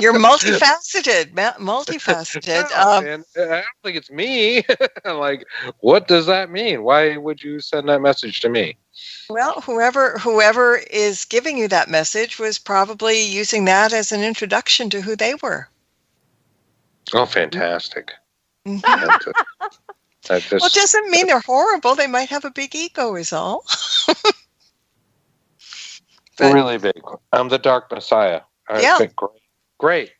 You're multifaceted. Multifaceted. Man, I don't think it's me. Like, what does that mean? Why would you send that message to me? Well, whoever is giving you that message was probably using that as an introduction to who they were. Oh, fantastic. Well, it doesn't mean they're horrible. They might have a big ego is all. Really big. I'm the dark Messiah. Yeah. Great.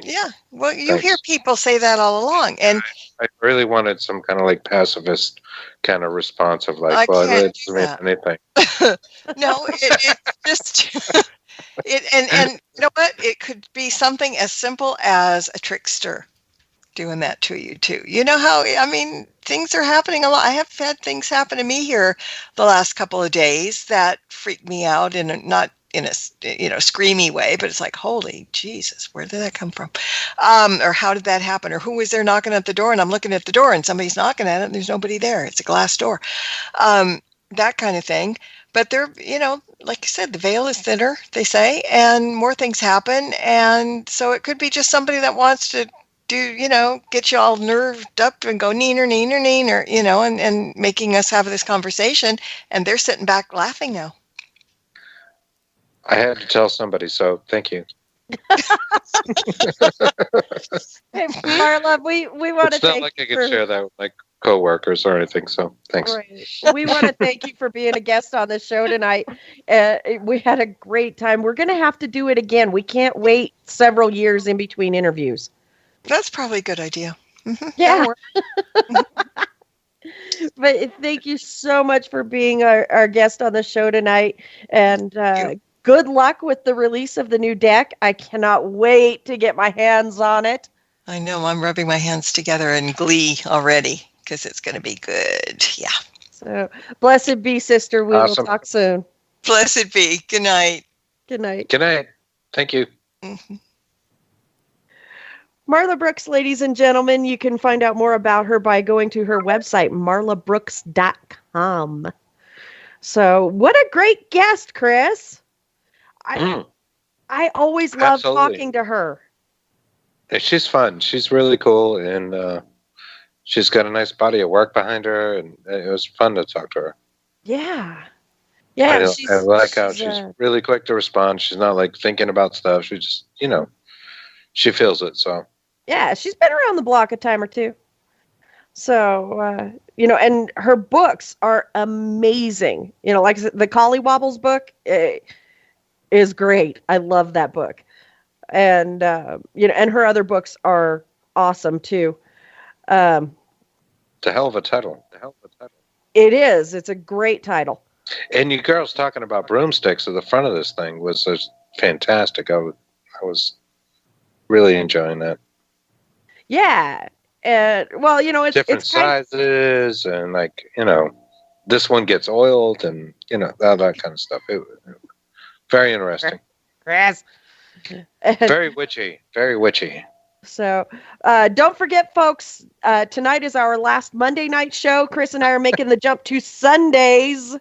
Yeah. Well, you hear people say that all along. And I really wanted some kind of like pacifist kind of response of like, well, it doesn't mean anything. No, it just and you know what? It could be something as simple as a trickster doing that to you too. You know how, I mean, things are happening a lot. I have had things happen to me here the last couple of days that freak me out, and not in a screamy way, but it's like, holy Jesus, where did that come from? Or how did that happen? Or who was there knocking at the door? And I'm looking at the door and somebody's knocking at it and there's nobody there. It's a glass door. That kind of thing. But they're, like you said, the veil is thinner, they say, and more things happen. And so it could be just somebody that wants to get you all nerved up and go neener, neener, neener, and making us have this conversation. And they're sitting back laughing now. I had to tell somebody, so thank you. Hey, Marla, we want to thank you. It's not like I could share that with my coworkers or anything, so thanks. Right. We want to thank you for being a guest on the show tonight. We had a great time. We're going to have to do it again. We can't wait several years in between interviews. That's probably a good idea. Yeah. But thank you so much for being our guest on the show tonight. And good luck with the release of the new deck. I cannot wait to get my hands on it. I know. I'm rubbing my hands together in glee already because it's going to be good. Yeah. So blessed be, sister. We will talk soon. Blessed be. Good night. Good night. Good night. Thank you. Mm-hmm. Marla Brooks, ladies and gentlemen, you can find out more about her by going to her website, marlabrooks.com. So, what a great guest, Chris. I always love talking to her. She's fun. She's really cool, and she's got a nice body of work behind her, and it was fun to talk to her. Yeah. Yeah, I like how she's really quick to respond. She's not like thinking about stuff. She just, she feels it. So yeah, she's been around the block a time or two. So, and her books are amazing. Like the Collie Wobbles book is great. I love that book. And, and her other books are awesome too. It's a hell of a title. It is. It's a great title. And you girls talking about broomsticks at the front of this thing was just fantastic. I was really enjoying that. Yeah. It's different sizes and this one gets oiled and, that kind of stuff. Very interesting. Chris. Very witchy. Very witchy. So don't forget, folks, tonight is our last Monday night show. Chris and I are making the jump to Sundays.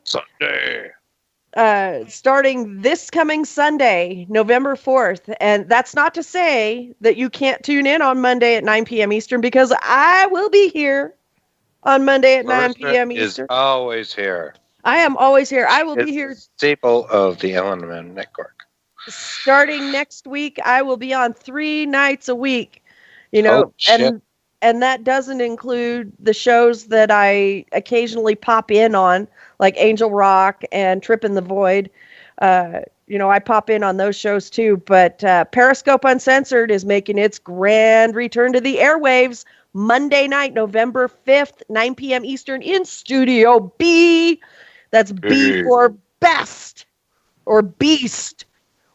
Starting this coming Sunday, November 4th. And that's not to say that you can't tune in on Monday at 9 p.m. Eastern, because I will be here on Monday at 9 p.m. Eastern. Is always here. I am always here. I will be here. Staple of the LNM network. Starting next week, I will be on 3 nights a week, Oh, shit. and that doesn't include the shows that I occasionally pop in on, like Angel Rock and Trip in the Void. I pop in on those shows too, but Periscope Uncensored is making its grand return to the airwaves Monday night, November 5th, 9 p.m. Eastern in Studio B. That's B for best or beast.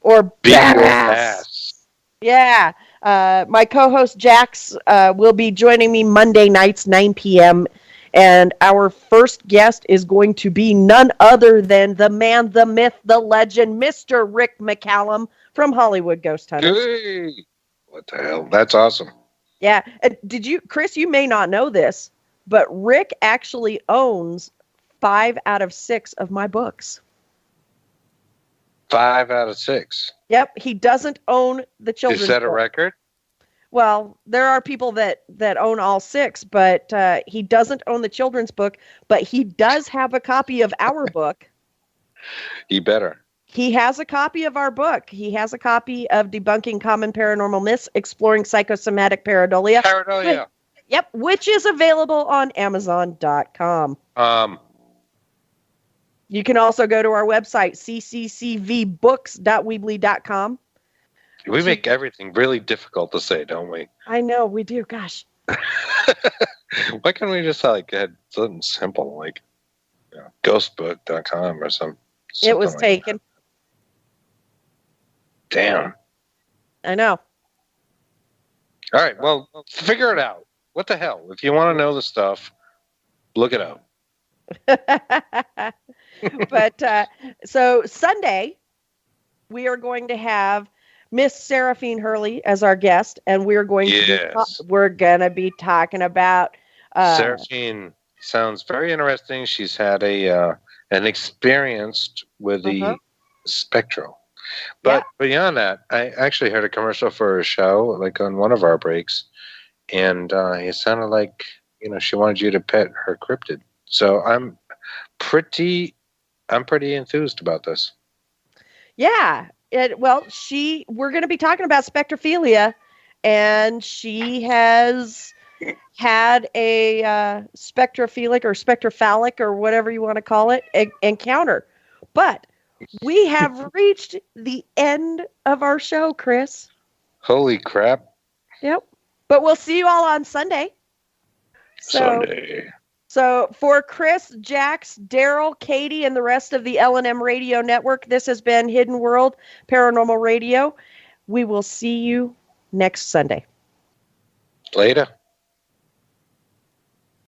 Or badass. Yeah. My co-host Jax will be joining me Monday nights, 9 p.m. And our first guest is going to be none other than the man, the myth, the legend, Mr. Rick McCallum from Hollywood Ghost Hunters. Hey, what the hell? That's awesome. Yeah. Chris, you may not know this, but Rick actually owns 5 out of 6 of my books. 5 out of 6. Yep, he doesn't own the children's book. Is that a record? Well, there are people that own all 6, but he doesn't own the children's book, but he does have a copy of our book. He better. He has a copy of our book. He has a copy of Debunking Common Paranormal Myths, Exploring Psychosomatic Pareidolia. Pareidolia. Yep, which is available on Amazon.com. You can also go to our website, cccvbooks.weebly.com. We make everything really difficult to say, don't we? I know, we do. Gosh. Why can't we just had something simple like ghostbook.com or something? It was taken. That. Damn. I know. All right, well, figure it out. What the hell? If you want to know the stuff, look it up. But so Sunday, we are going to have Miss Seraphine Hurley as our guest, and we're going to be talking about Seraphine sounds very interesting. She's had an experience with the spectral. But beyond that, I actually heard a commercial for a show, like on one of our breaks, and it sounded like she wanted you to pet her cryptid. So I'm pretty enthused about this. Yeah. We're going to be talking about Spectraphilia, and she has had a spectrophilic or spectrophallic or whatever you want to call it encounter. But we have reached the end of our show, Chris. Holy crap. Yep. But we'll see you all on Sunday. So for Chris, Jax, Daryl, Katie, and the rest of the LNM Radio Network, this has been Hidden World Paranormal Radio. We will see you next Sunday. Later.